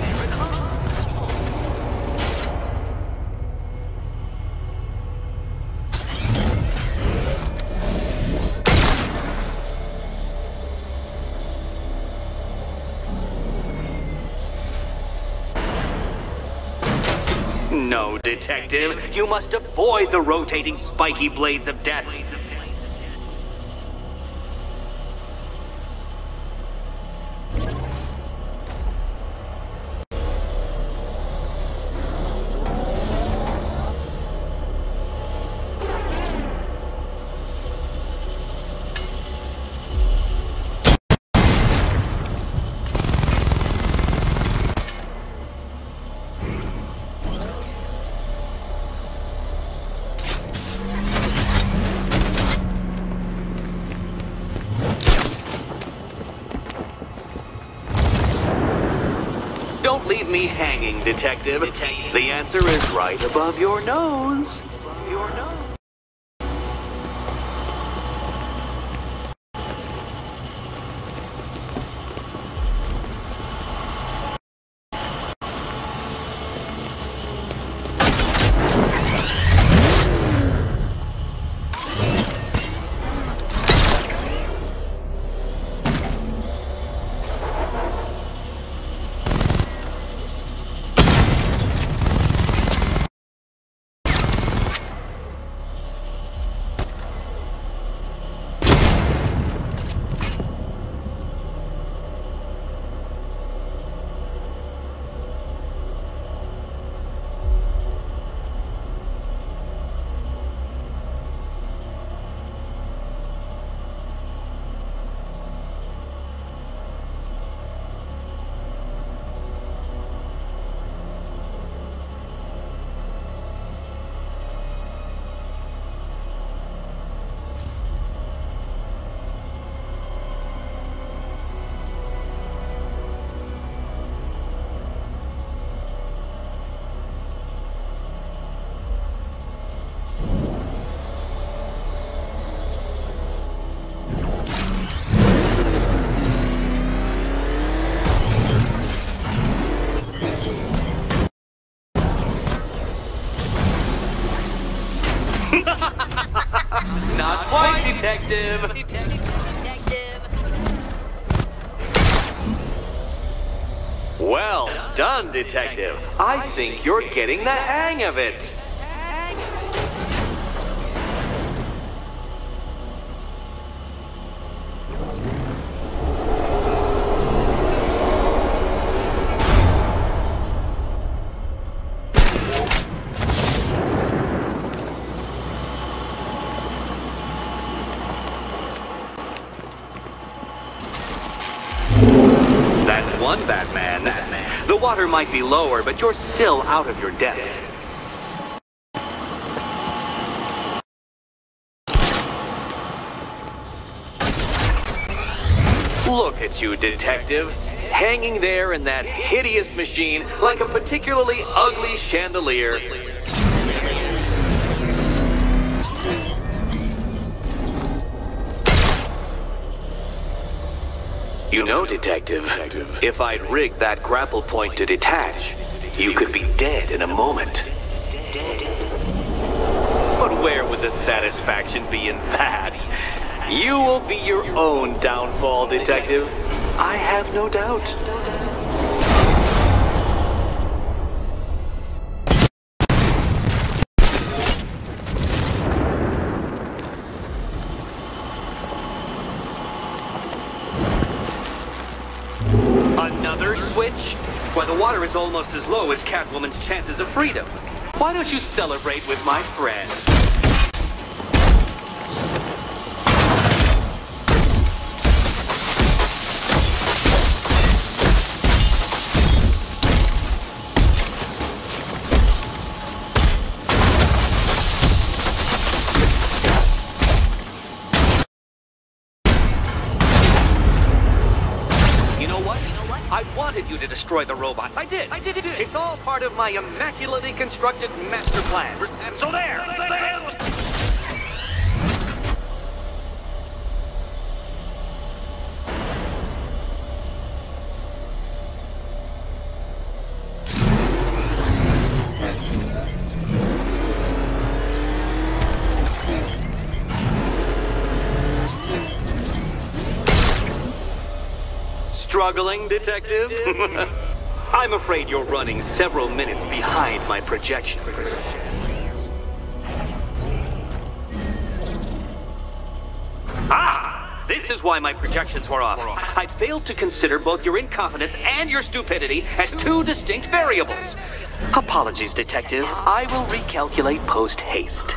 [SPEAKER 9] No, Detective. You must avoid the rotating spiky blades of death. of me hanging, Detective? The answer is right above your nose. Your nose. Not quite, Detective. Well done, Detective. I think you're getting the hang of it. That's one Batman. The water might be lower, but you're still out of your depth. Look at you, Detective. Hanging there in that hideous machine like a particularly ugly chandelier. You know, Detective, if I'd rigged that grapple point to detach, you could be dead in a moment. But where would the satisfaction be in that? You will be your own downfall, Detective. I have no doubt. Another switch? Why, the water is almost as low as Catwoman's chances of freedom. Why don't you celebrate with my friend? I wanted you to destroy the robots. I did. It's all part of my immaculately constructed master plan. So there. Struggling, Detective? I'm afraid you're running several minutes behind my projections. Ah! This is why my projections were off. I'd failed to consider both your incompetence and your stupidity as two distinct variables. Apologies, Detective. I will recalculate post-haste.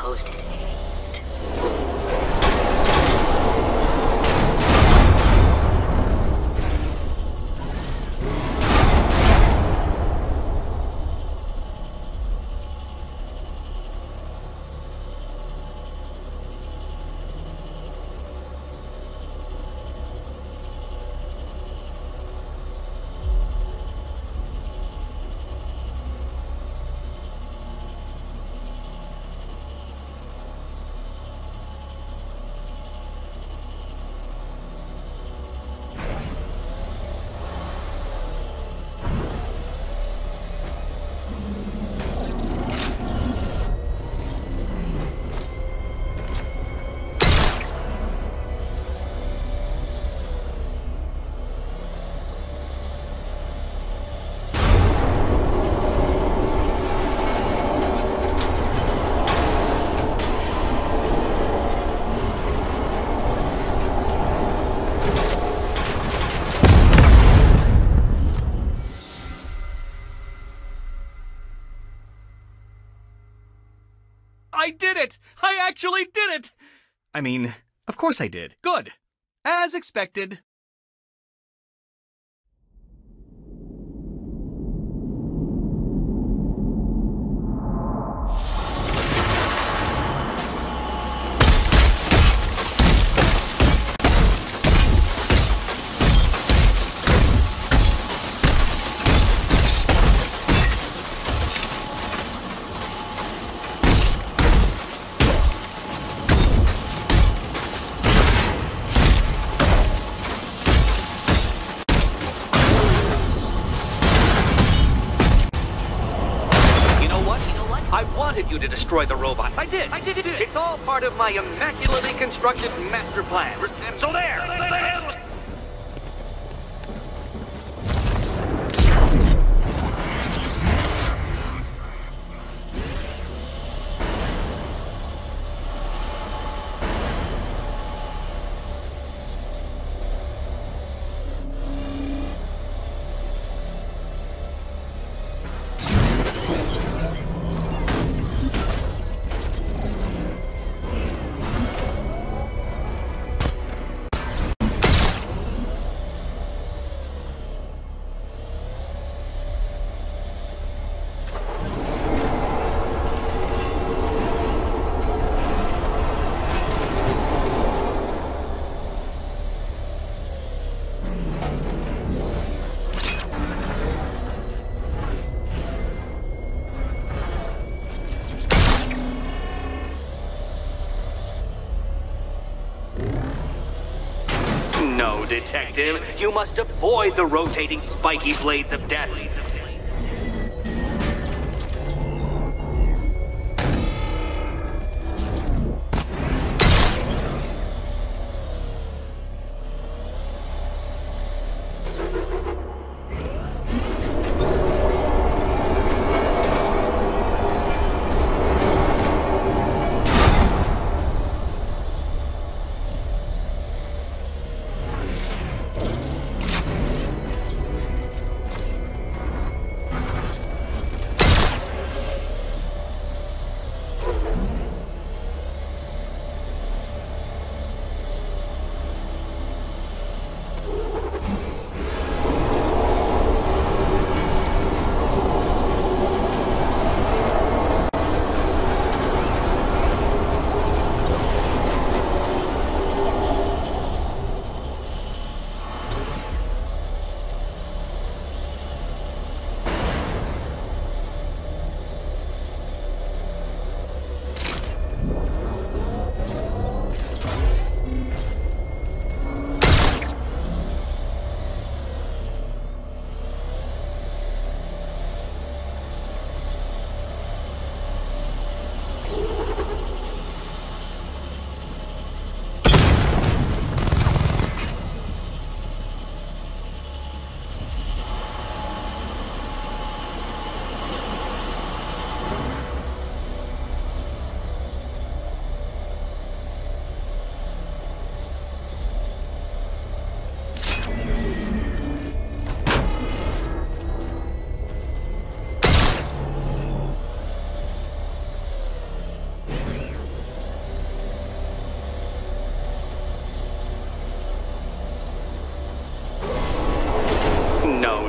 [SPEAKER 13] I did it! I actually did it! I mean, of course I did. Good. As expected.
[SPEAKER 9] You to destroy the robots. I did. It's all part of my immaculately constructed master plan. So there! No, Detective. You must avoid the rotating spiky blades of death.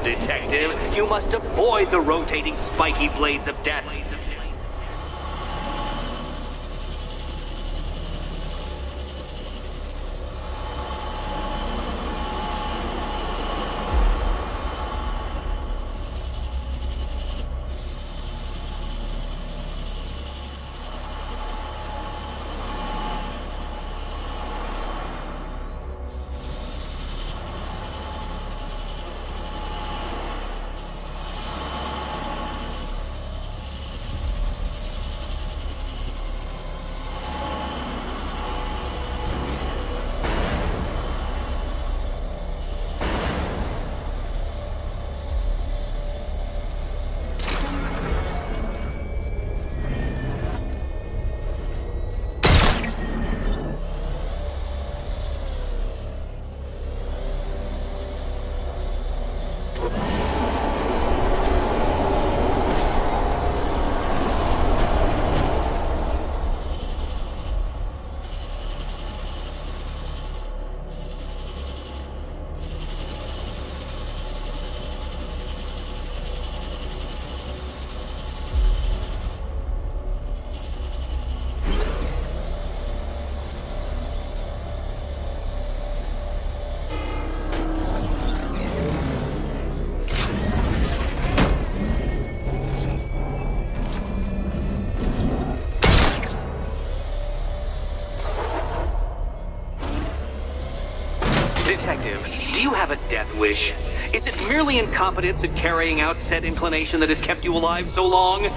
[SPEAKER 9] Detective, you must avoid the rotating spiky blades of death. Detective, do you have a death wish? Is it merely incompetence at carrying out said inclination that has kept you alive so long?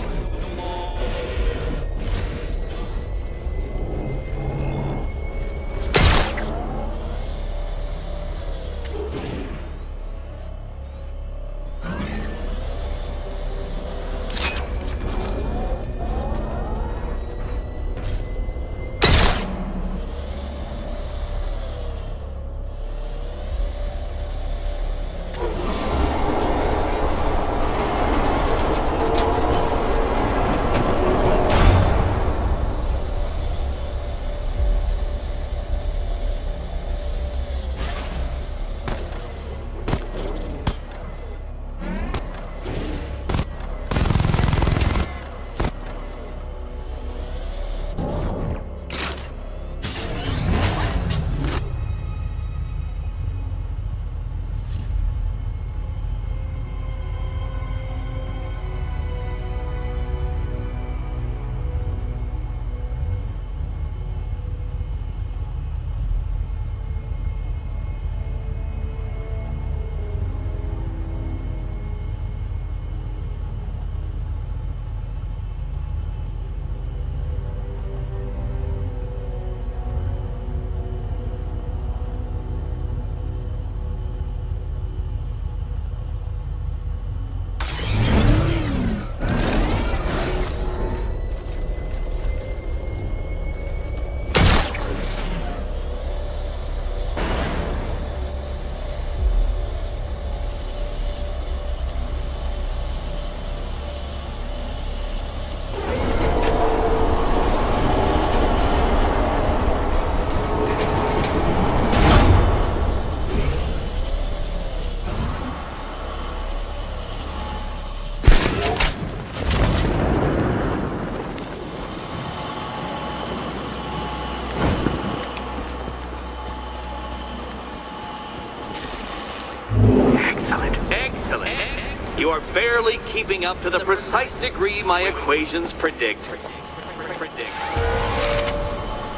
[SPEAKER 9] You are barely keeping up to the precise degree my equations predict.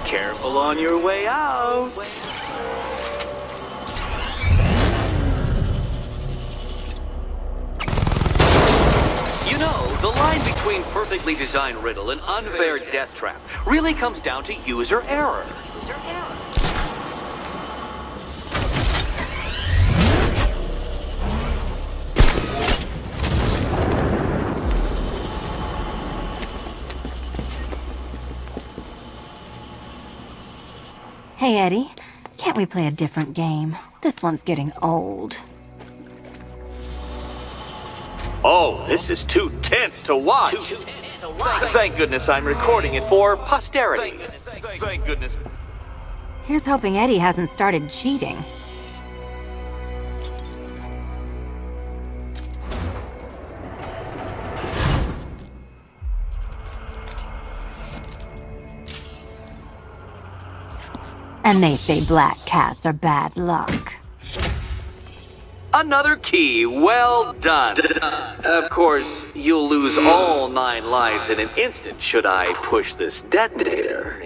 [SPEAKER 9] Careful on your way out. You know, the line between perfectly designed riddle and unfair death trap really comes down to user error.
[SPEAKER 11] Hey, Eddie, can't we play a different game? This one's getting old.
[SPEAKER 9] Oh, this is too tense to watch. Thank goodness I'm recording it for posterity. Thank goodness.
[SPEAKER 11] Here's hoping Eddie hasn't started cheating. And they say black cats are bad luck.
[SPEAKER 9] Another key, well done. Of course, you'll lose all 9 lives in an instant should I push this detonator.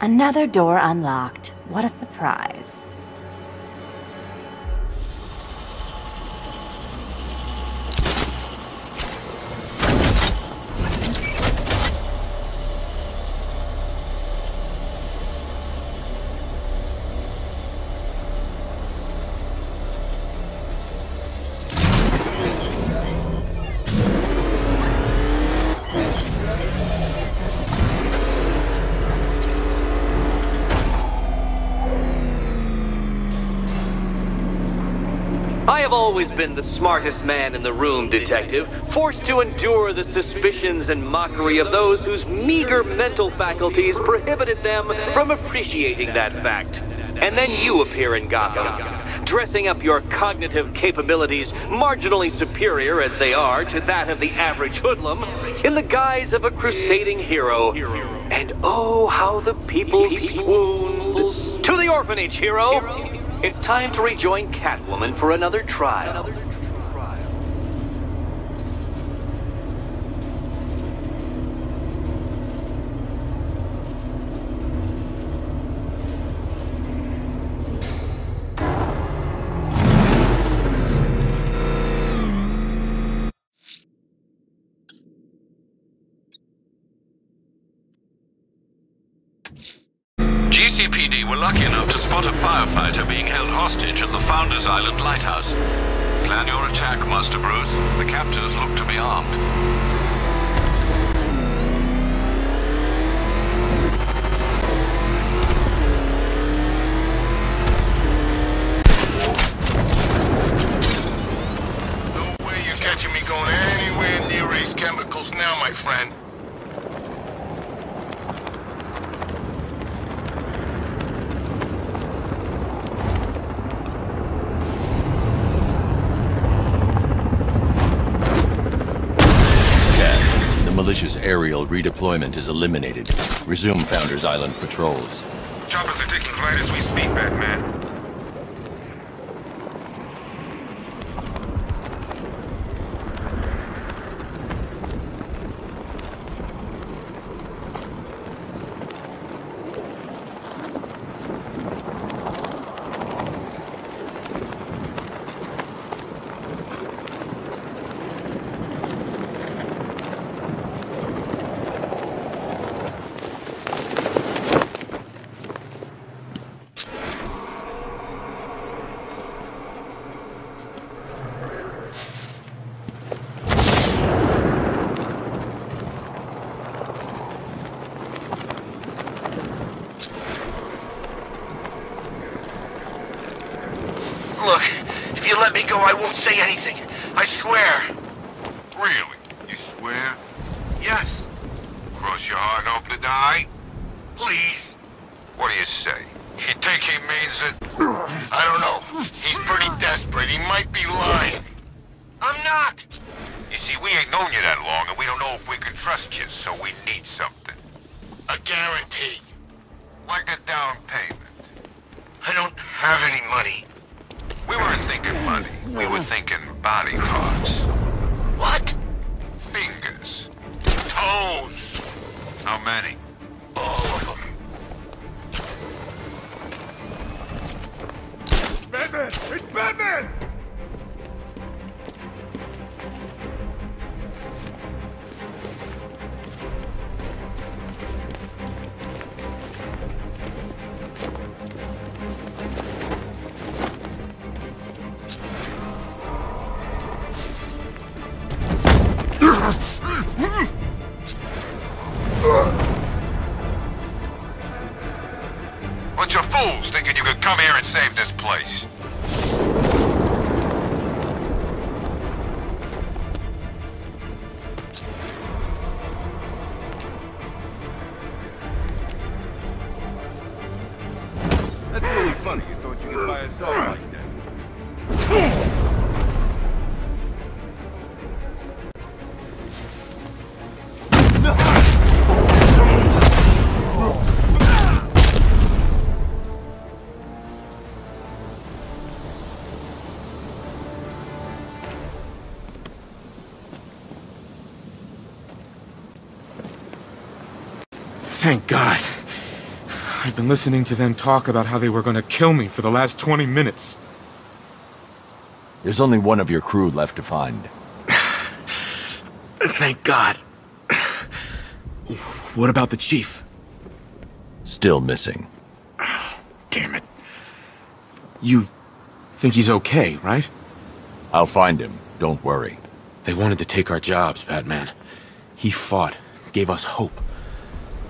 [SPEAKER 11] Another door unlocked. What a surprise.
[SPEAKER 9] I have always been the smartest man in the room, Detective, forced to endure the suspicions and mockery of those whose meager mental faculties prohibited them from appreciating that fact. And then you appear in Gotham, dressing up your cognitive capabilities marginally superior as they are to that of the average hoodlum, in the guise of a crusading hero. And oh, how the people swooned. To the orphanage, hero! It's time to rejoin Catwoman for another trial.
[SPEAKER 2] GCPD were lucky enough to spot a firefighter being held hostage at the Founders Island lighthouse. Plan your attack, Master Bruce. The captors look to be armed.
[SPEAKER 3] No way you're catching me going anywhere near Ace Chemicals now, my friend.
[SPEAKER 1] Militia's aerial redeployment is eliminated. Resume Founders Island patrols.
[SPEAKER 7] Choppers are taking flight as we speak, Batman.
[SPEAKER 3] Look, if you let me go, I won't say anything. I swear. Really? You swear? Yes. Cross your heart and hope to die? Please. What do you say? You think he means it? I don't know. He's pretty desperate. He might be lying. I'm not. You see, we ain't known you that long, and we don't know if we can trust you, so we need something. A guarantee. Like a down payment. I don't have any money. We weren't thinking money. We were thinking body parts. What? Fingers. Toes. How many? All of them. Batman! It's Batman! Bunch of fools thinking you could come here and save this place.
[SPEAKER 12] That's really funny. You thought you could buy us all like that.
[SPEAKER 14] Thank God. I've been listening to them talk about how they were going to kill me for the last 20 minutes.
[SPEAKER 1] There's only one of your crew left to find.
[SPEAKER 14] Thank God. What about the chief?
[SPEAKER 1] Still missing.
[SPEAKER 14] Damn it. You think he's okay, right?
[SPEAKER 1] I'll find him. Don't worry.
[SPEAKER 14] They wanted to take our jobs, Batman. He fought, gave us hope.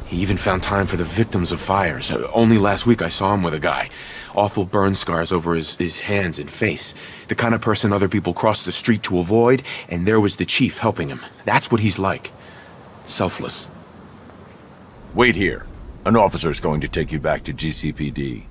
[SPEAKER 14] He even found time for the victims of fires. Only last week I saw him with a guy. Awful burn scars over his hands and face. The kind of person other people cross the street to avoid, and there was the chief helping him. That's what he's like. Selfless.
[SPEAKER 1] Wait here. An officer's going to take you back to GCPD.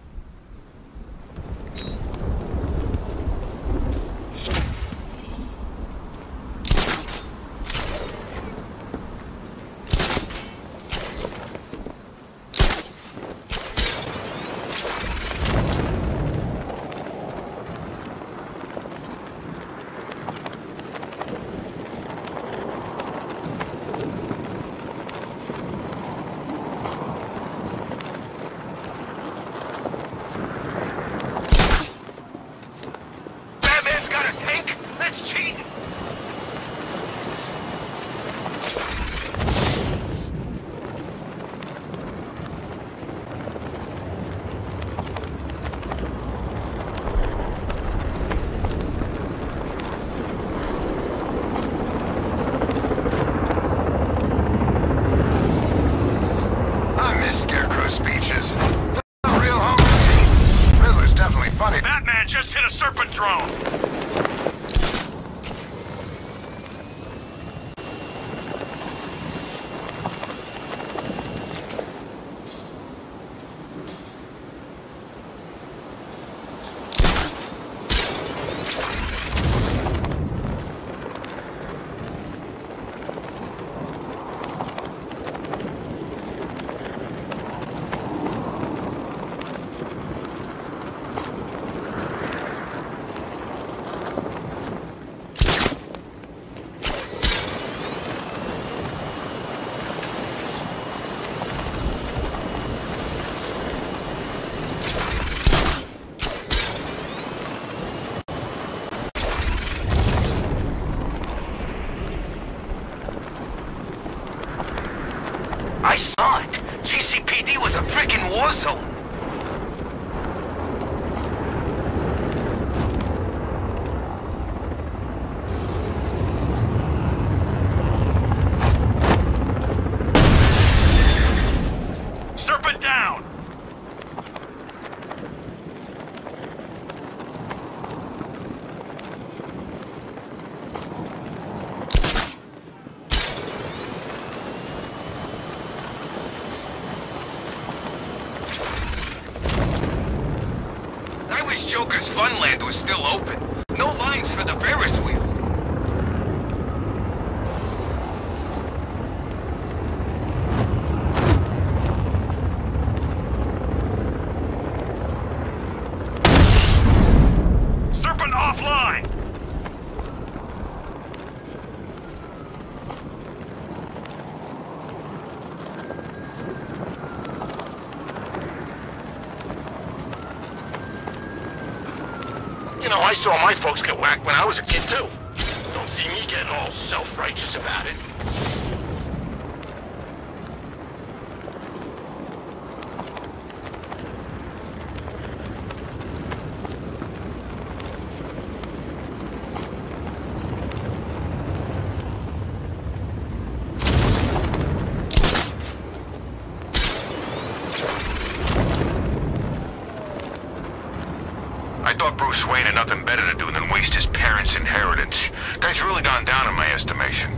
[SPEAKER 3] I saw it. GCPD was a freaking war zone.
[SPEAKER 5] Serpent down!
[SPEAKER 3] I wish Joker's Funland was still open. No lines for the Ferris wheel.
[SPEAKER 5] Serpent offline!
[SPEAKER 3] You know, I saw my folks get whacked when I was a kid, too. Don't see me getting all self-righteous about it. I thought Bruce Wayne had nothing better to do than waste his parents' inheritance. Guy's really gone down in my estimation.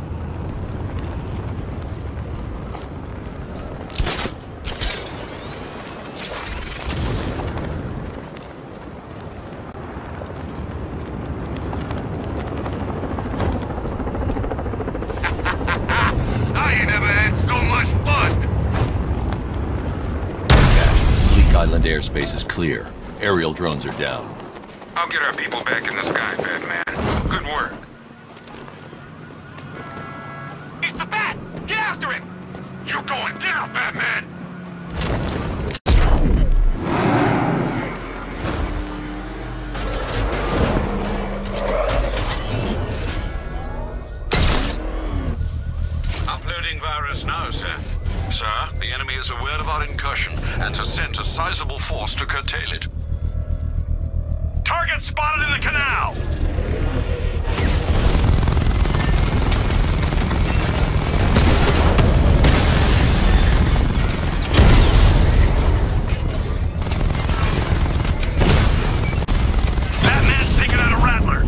[SPEAKER 3] I ain't never had so much fun!
[SPEAKER 1] Bleak Island airspace is clear. Aerial drones are down.
[SPEAKER 7] I'll get our people back in the sky, Batman. Good work.
[SPEAKER 3] It's the Bat! Get after him! You going down, Batman!
[SPEAKER 2] Uploading virus now, sir. Sir, the enemy is aware of our incursion and has sent a sizable force to curtail it.
[SPEAKER 5] Target spotted in the canal! Batman's taking out a rattler!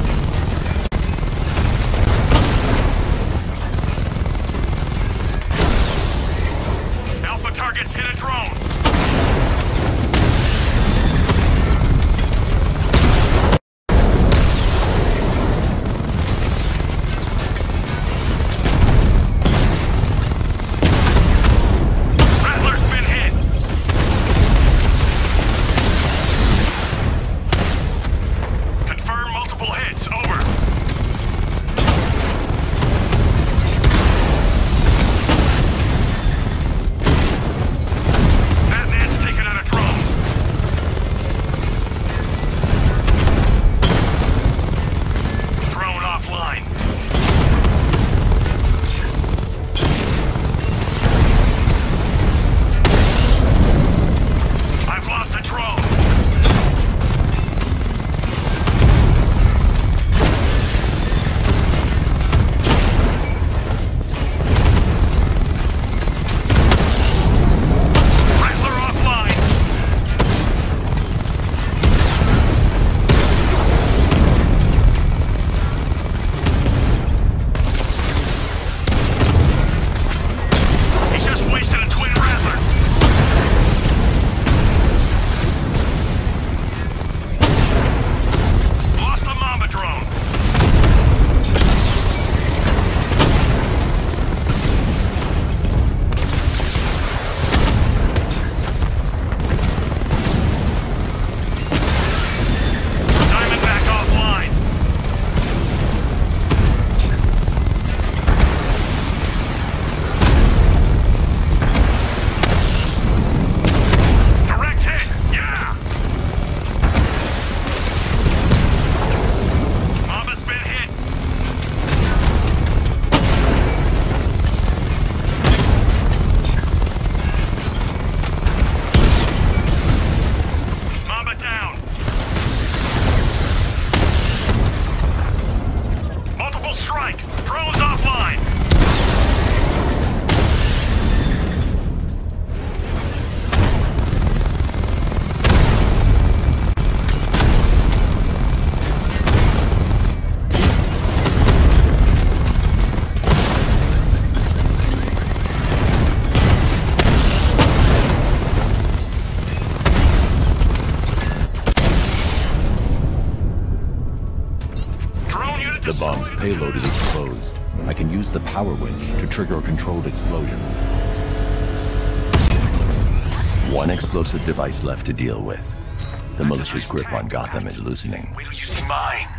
[SPEAKER 5] Alpha targets hit a drone!
[SPEAKER 1] payload is exposed, I can use the power winch to trigger a controlled explosion. One explosive device left to deal with. The militia's grip on Gotham is loosening.
[SPEAKER 4] Wait till you see mine.